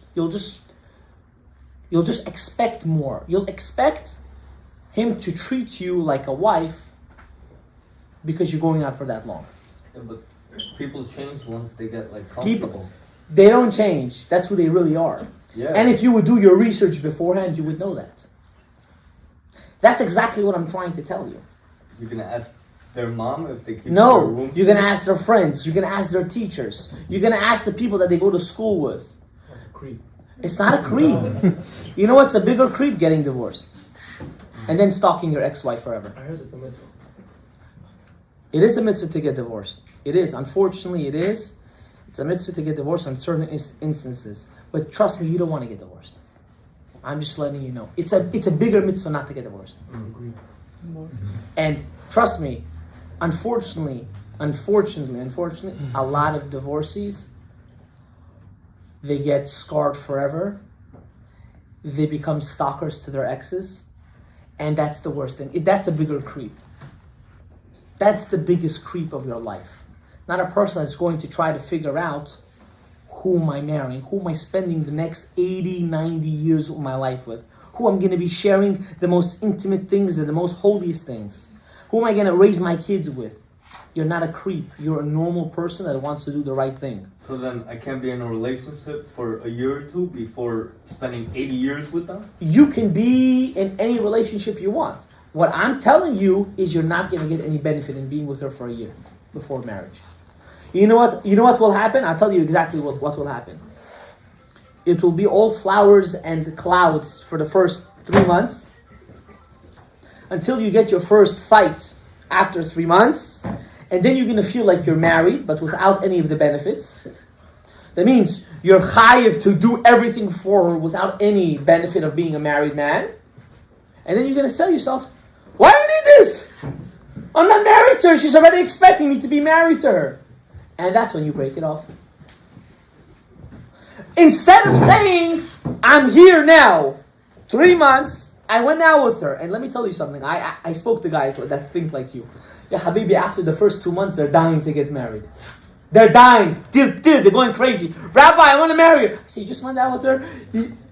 expect more. You'll expect him to treat you like a wife because you're going out for that long. Yeah, but people change once they get like People, comfortable. they don't change. That's who they really are. Yeah. And if you would do your research beforehand, you would know that. That's exactly what I'm trying to tell you. You're gonna ask their mom if they keep their No, room. you're gonna ask their friends. You're gonna ask their teachers. You're gonna ask the people that they go to school with. That's a creep. It's not a creep. You know what's a bigger creep? Getting divorced. And then stalking your ex-wife forever. I heard it's a mitzvah. It is a mitzvah to get divorced. It is. Unfortunately, it is. It's a mitzvah to get divorced on certain instances. But trust me, you don't want to get divorced. I'm just letting you know. It's a bigger mitzvah not to get divorced. More. And trust me, unfortunately, a lot of divorcees, they get scarred forever. They become stalkers to their exes. And that's the worst thing. That's a bigger creep. That's the biggest creep of your life. Not a person that's going to try to figure out who am I marrying, who am I spending the next 80, 90 years of my life with, who I'm going to be sharing the most intimate things, the most holiest things, who am I going to raise my kids with. You're not a creep. You're a normal person that wants to do the right thing. So then I can't be in a relationship for a year or two before spending 80 years with them? You can be in any relationship you want. What I'm telling you is you're not going to get any benefit in being with her for a year before marriage. You know what? You know what will happen? I'll tell you exactly what will happen. It will be all flowers and clouds for the first 3 months until you get your first fight after 3 months, and then you're going to feel like you're married but without any of the benefits. That means you're chayiv to do everything for her without any benefit of being a married man. And then you're going to tell yourself, why do you need this? I'm not married to her. She's already expecting me to be married to her. And that's when you break it off. Instead of saying, I'm here now, 3 months, I went out with her. And let me tell you something. I spoke to guys that think like you. Yeah, Habibi, after the first 2 months, they're dying to get married. They're dying. They're going crazy. Rabbi, I want to marry her. I say, you just went out with her?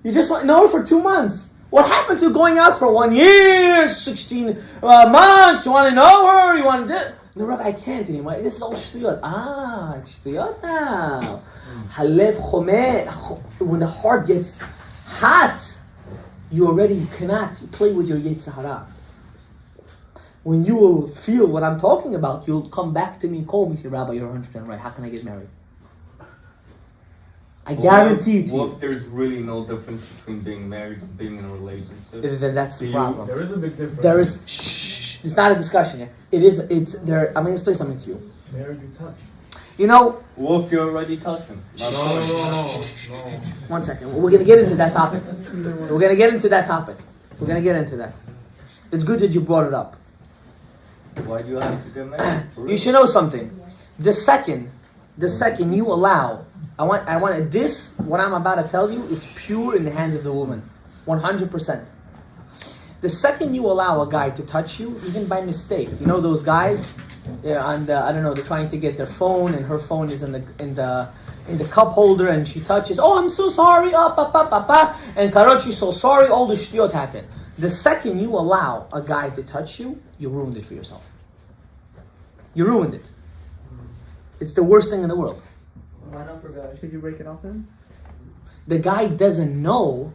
You just know her for 2 months. What happened to going out for 1 year, 16 months? You want to know her? You want to... No, Rabbi, I can't anymore. This is all shtuyot. It's shtuyot now. Halev chomeh. When the heart gets hot, you cannot play with your Yetzer Hara. When you will feel what I'm talking about, you'll come back to me and call me, say, Rabbi, you're 100% right. How can I get married? I guarantee it to Well, you. if there's really no difference between being married and being in a relationship. Then that's the problem. There is a big difference. There is... Shh. It's not a discussion yet. It's there. I'm going to explain something to you. Marriage you touch. You know... Well, if you're already touching. No. 1 second. We're going to get into that topic. We're going to get into that topic. We're going to get into that. It's good that you brought it up. Why do you have to get married? For You real? should know something. The second you allow... what I'm about to tell you is pure in the hands of the woman. 100%. The second you allow a guy to touch you, even by mistake, you know those guys, they're trying to get their phone and her phone is in the cup holder and she touches, oh, I'm so sorry, and Karochi's so sorry, all the shtiyot happen. The second you allow a guy to touch you, you ruined it for yourself. You ruined it. It's the worst thing in the world. Why not for guys? Could you break it off then? The guy doesn't know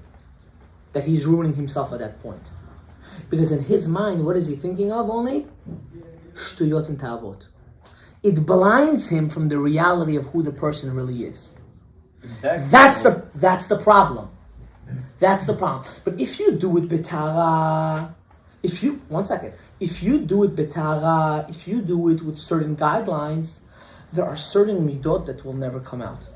that he's ruining himself at that point. Because in his mind, what is he thinking of only? Shtuyot and ta'avot. It blinds him from the reality of who the person really is. Exactly. That's the problem. That's the problem. But if you do it betara, if you do it betara, if you do it with certain guidelines, there are certain midot that will never come out.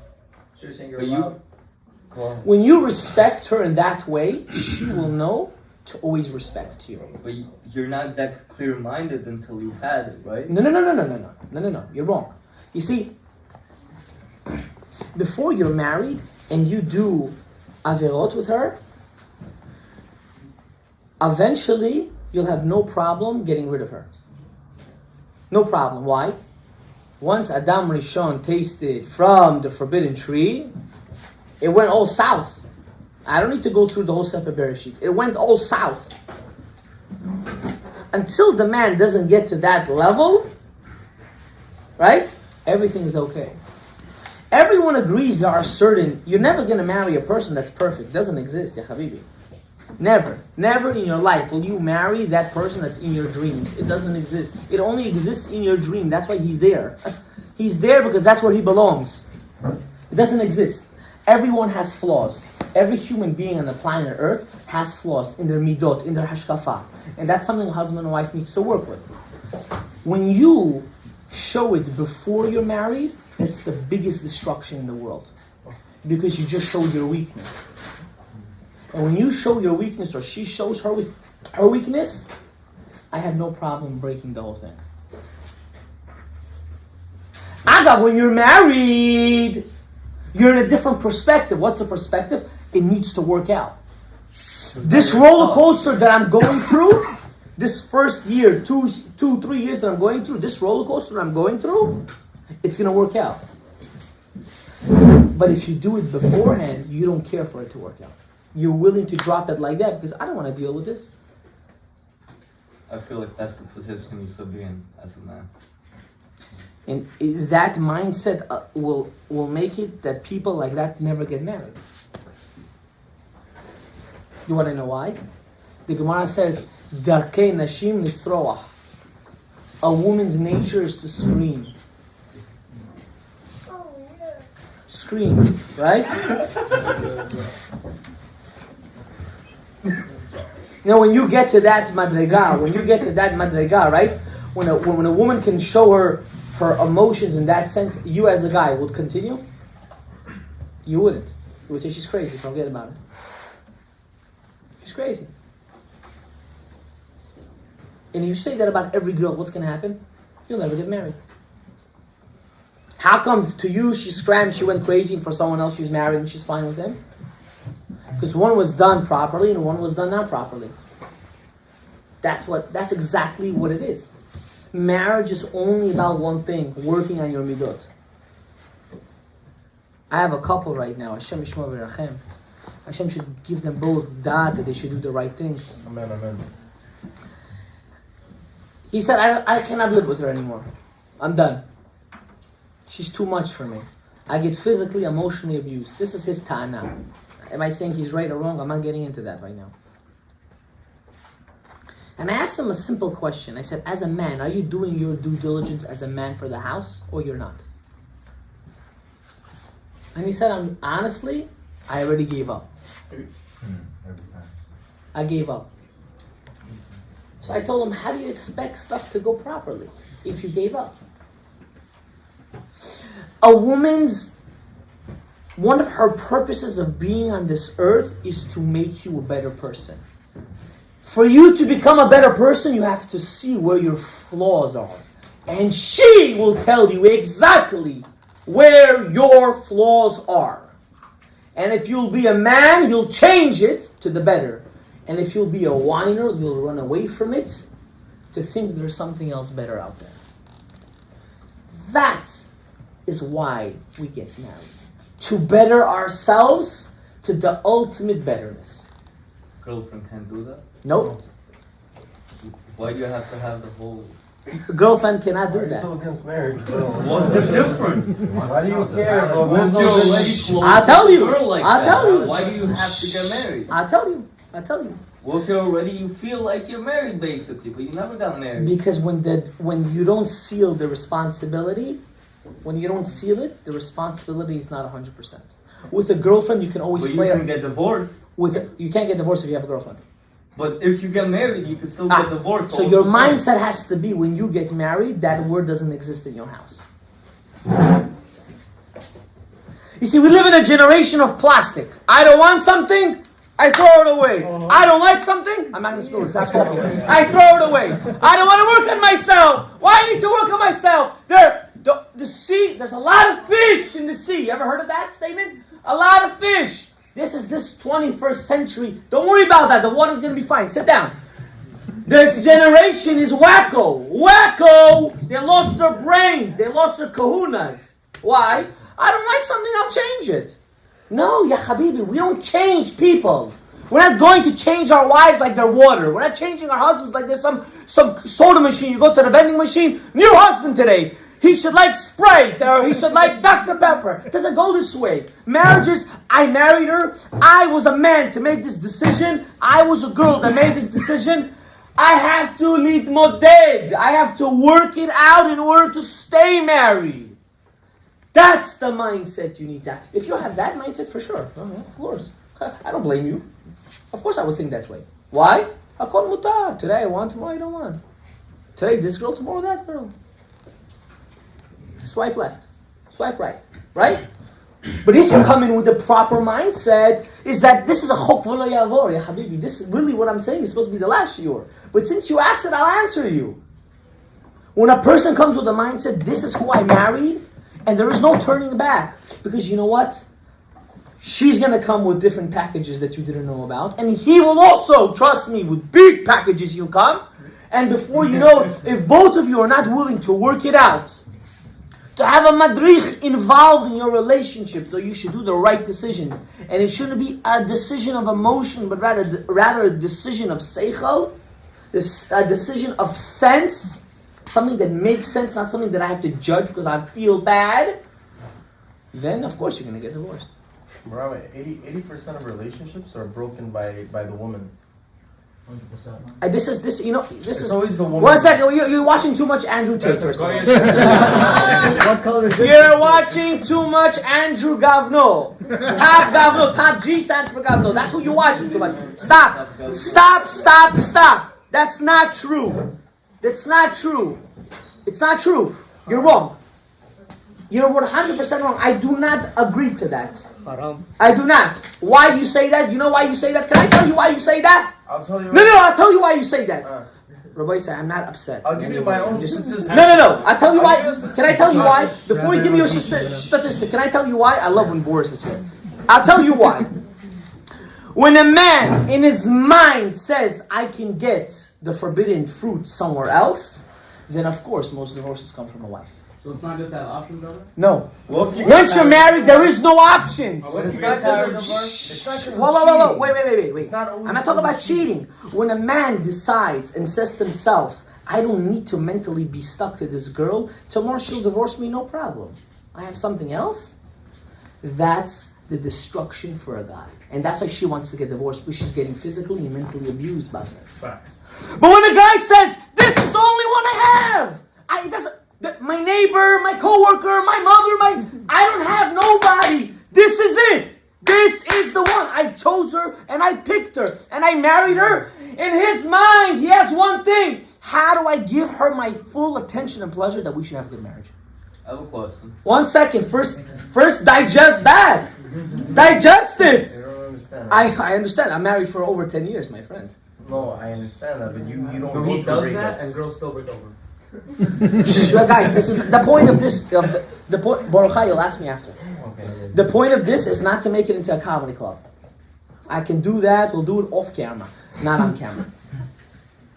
So you're saying you're But allowed? When you respect her in that way, she will know to always respect you. But you're not exactly clear-minded until you've had it, right? No. You're wrong. You see, before you're married and you do averot with her, eventually you'll have no problem getting rid of her. No problem. Why? Once Adam Rishon tasted from the forbidden tree, it went all south. I don't need to go through the whole Sefer Bereshit. It went all south. Until the man doesn't get to that level, right? Everything is okay. Everyone agrees there are certain, you're never going to marry a person that's perfect. It doesn't exist, ya habibi. Never. Never in your life will you marry that person that's in your dreams. It doesn't exist. It only exists in your dream. That's why he's there. He's there because that's where he belongs. It doesn't exist. Everyone has flaws. Every human being on the planet Earth has flaws in their midot, in their hashkafa. And that's something a husband and wife needs to work with. When you show it before you're married, it's the biggest destruction in the world. Because you just showed your weakness. And when you show your weakness, or she shows her weakness, I have no problem breaking the whole thing. Agav, when you're married, you're in a different perspective. What's the perspective? It needs to work out. This roller coaster that I'm going through, this first year, 3 years that I'm going through, this roller coaster I'm going through, it's going to work out. But if you do it beforehand, you don't care for it to work out. You're willing to drop it like that because I don't want to deal with this. I feel like that's the position you should be in as a man. And that mindset will make it that people like that never get married. You want to know why? The Gemara says, Darkei nashim nitzroach. A woman's nature is to scream. Scream, right? Now, when you get to that madrega, right? When a woman can show her emotions in that sense, you as the guy would continue? You wouldn't. You would say, she's crazy, forget about it. She's crazy. And if you say that about every girl, what's going to happen? You'll never get married. How come to you she scrammed, she went crazy, and for someone else she's married and she's fine with him? Because one was done properly and one was done not properly. That's exactly what it is. Marriage is only about one thing, working on your midot. I have a couple right now, Hashem Yishmor V'Rachem. Hashem should give them both that they should do the right thing. Amen, amen. He said, I cannot live with her anymore. I'm done. She's too much for me. I get physically, emotionally abused. This is his ta'ana. Am I saying he's right or wrong? I'm not getting into that right now. And I asked him a simple question. I said, as a man, are you doing your due diligence as a man for the house, or you're not? And he said, honestly, I already gave up. Every time. I gave up. So I told him, how do you expect stuff to go properly if you gave up? A woman's, one of her purposes of being on this earth is to make you a better person. For you to become a better person, you have to see where your flaws are. And she will tell you exactly where your flaws are. And if you'll be a man, you'll change it to the better. And if you'll be a whiner, you'll run away from it to think there's something else better out there. That is why we get married. To better ourselves to the ultimate betterness. Girlfriend can't do that? Nope. Why do you have to have the whole... Girlfriend cannot do Why are you that. so against marriage, bro? What's the difference? Why do you care, bro? What if There's no you're already business. close I'll tell to a you. girl like I'll that? tell you. Why do you have to get married? I'll tell you. What if you're already, you feel like you're married basically, but you never got married? Because when you don't seal the responsibility, when you don't seal it, the responsibility is not 100%. With a girlfriend, you can always But you play. can get divorced. You can't get divorced if you have a girlfriend. But if you get married, you can still get divorced. So all your the time. mindset has to be when you get married, that word doesn't exist in your house. You see, we live in a generation of plastic. I don't want something, I throw it away. I don't like something, I'm not going to spill it. That's coffee. I throw it away. I don't want to work on myself. Why I need to work on myself? The sea, there's a lot of fish in the sea. You ever heard of that statement? A lot of fish. This is this 21st century. Don't worry about that. The water's going to be fine. Sit down. This generation is wacko. Wacko! They lost their brains. They lost their kahunas. Why? I don't like something, I'll change it. No, ya habibi, we don't change people. We're not going to change our wives like they're water. We're not changing our husbands like there's some soda machine. You go to the vending machine, new husband today. He should like Sprite or he should like Dr. Pepper. It doesn't go this way. Marriages, I married her. I was a man to make this decision. I was a girl that made this decision. I have to lead moded. I have to work it out in order to stay married. That's the mindset you need to have. If you have that mindset, for sure. Of course. I don't blame you. Of course I would think that way. Why? Hakol mutar. Today I want, tomorrow I don't want. Today this girl, tomorrow that girl. Swipe left. Swipe right. Right? But if you come in with the proper mindset, is that this is a chok v'lo yavor, ya habibi. This is really what I'm saying is supposed to be the last shiur. But since you asked it, I'll answer you. When a person comes with the mindset, this is who I married, and there is no turning back. Because you know what? She's going to come with different packages that you didn't know about. And he will also, trust me, with big packages he'll come. And before you know, if both of you are not willing to work it out, to have a madrich involved in your relationship, so you should do the right decisions. And it shouldn't be a decision of emotion, but rather a decision of seichel, a decision of sense, something that makes sense, not something that I have to judge because I feel bad. Then, of course, you're going to get divorced. Bro, 80% of relationships are broken by the woman. 100%. This It's is. always the woman. One second, you're watching too much Andrew Tate. First of all. What color is You're watching too much Andrew Gavno. Top Gavno. Top G stands for Gavno. That's who you're watching too much. Stop. That's not true. That's not true. It's not true. You're wrong. You're 100% wrong. I do not agree to that. Haram. I do not. Why you say that? You know why you say that? Can I tell you why you say that? I'll tell you. No, I'll tell you why you say that. Rabbi say, I'm not upset. I'll give you my own statistics. No. I'll tell you why. Can I tell you why? Before you give me your statistic, can I tell you why? I love when Boris is here. I'll tell you why. When a man in his mind says, I can get the forbidden fruit somewhere else, then of course most divorces come from a wife. So it's not just that option, brother? No. Well, if you Once you're married, there is no options. It's not because of divorce. It's not because of Whoa. cheating. Wait. It's not always I'm not talking about because of cheating. cheating. When a man decides and says to himself, I don't need to mentally be stuck to this girl, tomorrow she'll divorce me, no problem. I have something else. That's the destruction for a guy. And that's why she wants to get divorced, because she's getting physically and mentally abused by her. Facts. But when a guy says, this is the only one I have, my neighbor, my coworker, my mother, I don't have nobody. This is it. This is the one. I chose her and I picked her and I married her. In his mind, he has one thing. How do I give her my full attention and pleasure that we should have a good marriage? I have a question. 1 second. First digest that. Digest it. You don't understand. I understand. I'm married for over 10 years, my friend. No, I understand that, but you don't No, go he through does breakups. that and girls still break over. Guys, this is the point of this. The point, Baruch Hai, you'll ask me after. Okay. The point of this is not to make it into a comedy club. I can do that. We'll do it off camera, not on camera.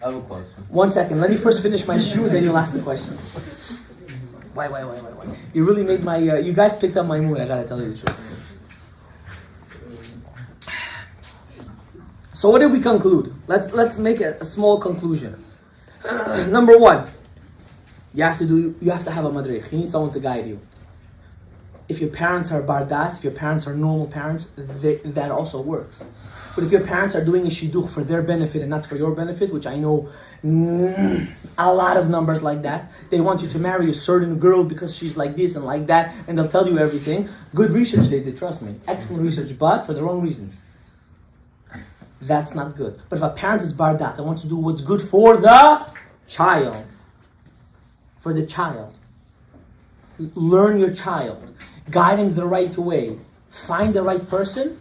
I have a question. 1 second. Let me first finish my shoe, then you'll ask the question. Why? You really made my. You guys picked up my mood. I gotta tell you the truth. So what did we conclude? Let's make a small conclusion. Number one, you have to have a madrich. You need someone to guide you. If your parents are bardat, if your parents are normal parents, that also works. But if your parents are doing a shidduch for their benefit and not for your benefit, which I know a lot of numbers like that, they want you to marry a certain girl because she's like this and like that, and they'll tell you everything. Good research they did, trust me. Excellent research, but for the wrong reasons. That's not good. But if a parent is bardat and wants to do what's good for the child, learn your child, guide him the right way, find the right person,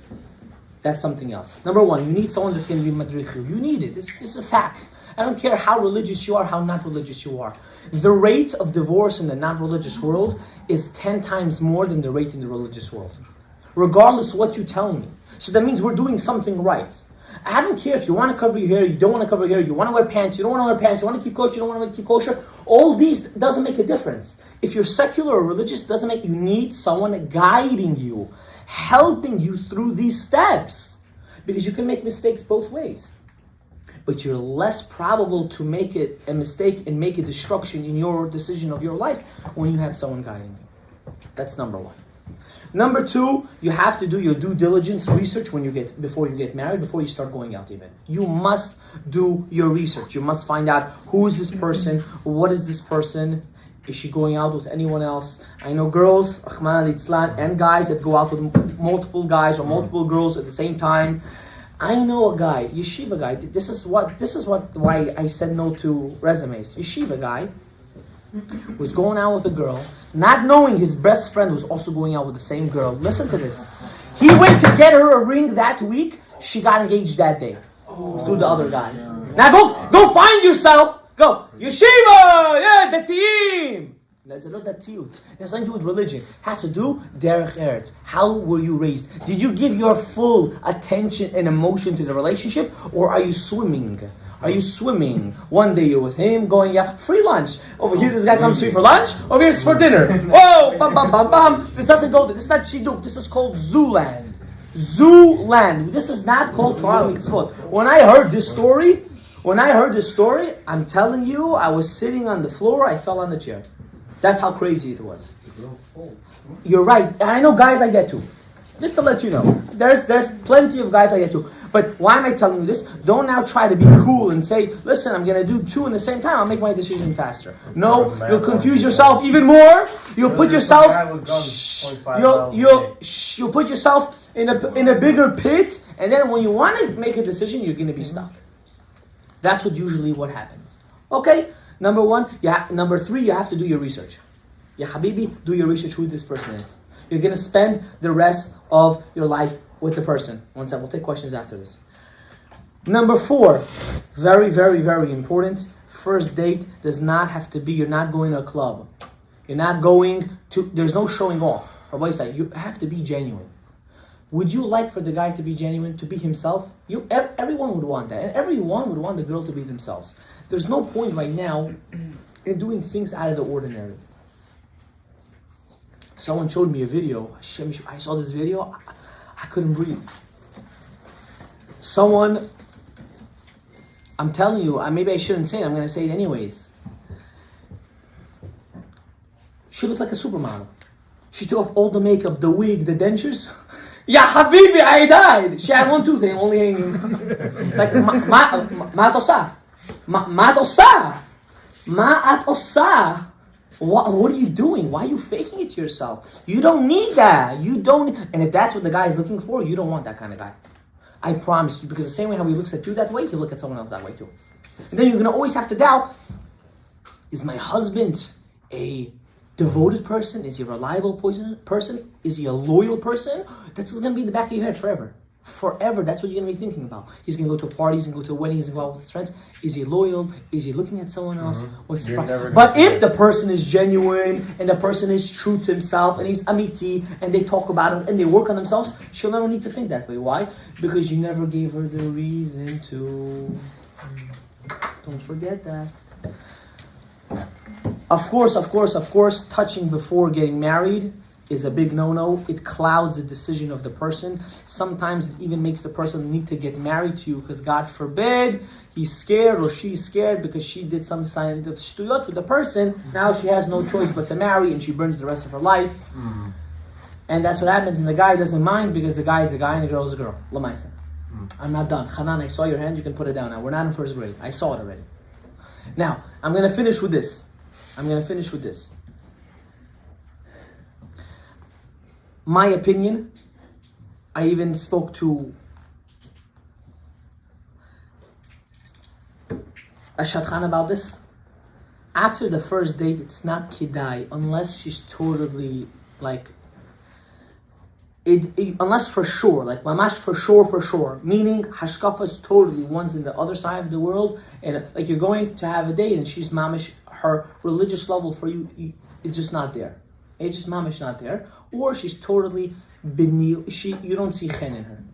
that's something else. Number one, you need someone that's going to be madrich. You need it. This is a fact. I don't care how religious you are, how not religious you are. The rate of divorce in the non-religious world is 10 times more than the rate in the religious world. Regardless of what you tell me. So that means we're doing something right. I don't care if you want to cover your hair, you don't want to cover your hair, you want to wear pants, you don't want to wear pants, you want to keep kosher, you don't want to keep kosher. All these doesn't make a difference. If you're secular or religious, doesn't make. You need someone guiding you, helping you through these steps. Because you can make mistakes both ways. But you're less probable to make it a mistake and make a destruction in your decision of your life when you have someone guiding you. That's number one. Number two, you have to do your due diligence research before you get married, before you start going out even. You must do your research. You must find out who is this person, what is this person, is she going out with anyone else? I know girls, and guys that go out with multiple guys or multiple girls at the same time. I know a guy, yeshiva guy. This is why I said no to resumes. Yeshiva guy was going out with a girl, not knowing his best friend was also going out with the same girl. Listen to this. He went to get her a ring that week. She got engaged that day to the other guy. Now go find yourself. Go yeshiva. Yeah, datiyim. There's a lot of datiyut. It has nothing to do with religion. It has to do derech eretz. How were you raised? Did you give your full attention and emotion to the relationship, or are you swimming? Are you swimming? One day you're with him, going out, free lunch. Over here, this guy comes to you for lunch. Over here, it's for dinner. Whoa, bam, bam, bam, bam. This doesn't go. This is not shidduch. This is called Zooland. Zooland. This is not called Torah mitzvot. When I heard this story, I'm telling you, I was sitting on the floor. I fell on the chair. That's how crazy it was. You're right, and I know guys like that too. Just to let you know, there's plenty of guys like that too. But why am I telling you this? Don't now try to be cool and say, listen, I'm going to do two in the same time. I'll make my decision faster. No, you'll confuse yourself even more. You'll put yourself, you'll put yourself in a bigger pit, and then when you want to make a decision, you're going to be stuck. That's what happens. Okay, number one. Yeah, number three, you have to do your research. Ya habibi, do your research who this person is. You're going to spend the rest of your life with the person. One second, we'll take questions after this. Number four, very, very, very important. First date does not have to be, you're not going to a club. You're not going to, there's no showing off. You have to be genuine. Would you like for the guy to be genuine, to be himself? Everyone would want that. And everyone would want the girl to be themselves. There's no point right now in doing things out of the ordinary. Someone showed me a video. I saw this video. I couldn't breathe. Someone, I'm telling you, maybe I shouldn't say it. I'm going to say it anyways. She looked like a supermodel. She took off all the makeup, the wig, the dentures. Ya habibi, I died. She had one tooth only hanging. Like, ma'at osa. Ma'at osa. What are you doing? Why are you faking it to yourself? You don't need that. And if that's what the guy is looking for, you don't want that kind of guy. I promise you. Because the same way how he looks at you that way, he'll look at someone else that way too. And then you're going to always have to doubt, is my husband a devoted person? Is he a reliable person? Is he a loyal person? That's going to be in the back of your head forever. Forever, that's what you're going to be thinking about. He's going to go to a party, he's going to go to a wedding, he's going to go out with his friends. Is he loyal? Is he looking at someone else? What's the problem? But if the person is genuine, and the person is true to himself, and he's amiti, and they talk about it, and they work on themselves, she'll never need to think that way. Why? Because you never gave her the reason to. Don't forget that. Of course, touching before getting married is a big no-no. It clouds the decision of the person. Sometimes it even makes the person need to get married to you because God forbid he's scared or she's scared because she did some kind of shtuyot with the person. Now she has no choice but to marry and she burns the rest of her life. And that's what happens, and the guy doesn't mind because the guy is a guy and the girl is a girl. Lamaisa. I'm not done. Hanan, I saw your hand, you can put it down now. We're not in first grade. I saw it already. Now, I'm going to finish with this. My opinion, I even spoke to Ashad Khan about this. After the first date, it's not kidai unless she's totally like unless for sure, like mamash for sure. Meaning hashkafa is totally one's in the other side of the world, and like you're going to have a date and she's mamash, her religious level for you, it's just not there. It's just mamish not there, or she's totally benil. You don't see chen in her.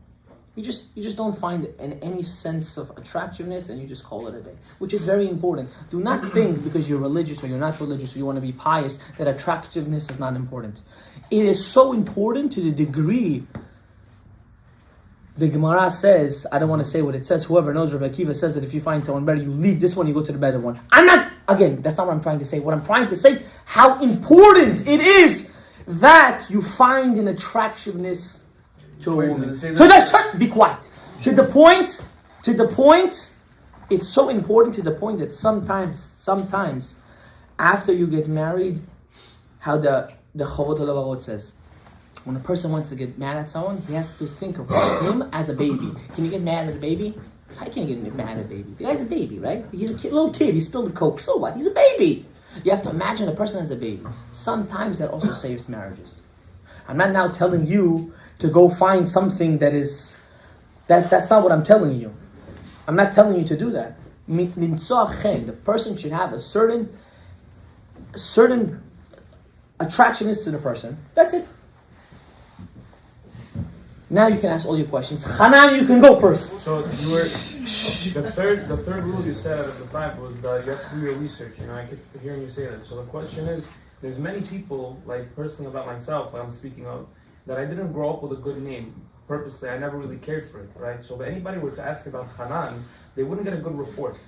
You just don't find any sense of attractiveness, and you just call it a day, which is very important. Do not think because you're religious or you're not religious or you want to be pious that attractiveness is not important. It is so important to the degree. The Gemara says, I don't want to say what it says, whoever knows, Rabbi Akiva says that if you find someone better, you leave this one, you go to the better one. Again, that's not what I'm trying to say. What I'm trying to say, how important it is that you find an attractiveness to a woman. Be quiet. To the point, it's so important to the point that sometimes, after you get married, how the Chavot HaLevavot says, when a person wants to get mad at someone, he has to think of him as a baby. Can you get mad at a baby? I can't get mad at a baby. The guy's a baby, right? He's a little kid. He spilled the Coke. So what? He's a baby. You have to imagine a person as a baby. Sometimes that also saves marriages. I'm not now telling you to go find something that's not what I'm telling you. I'm not telling you to do that. The person should have a certain attractionness to the person. That's it. Now you can ask all your questions. Hanan, you can go first. So you were the third rule you said out of the 5 was that you have to do your research. I keep hearing you say that. So the question is, there's many people, like personally about myself, I'm speaking of, that I didn't grow up with a good name. Purposely, I never really cared for it, right? So if anybody were to ask about Hanan, they wouldn't get a good report.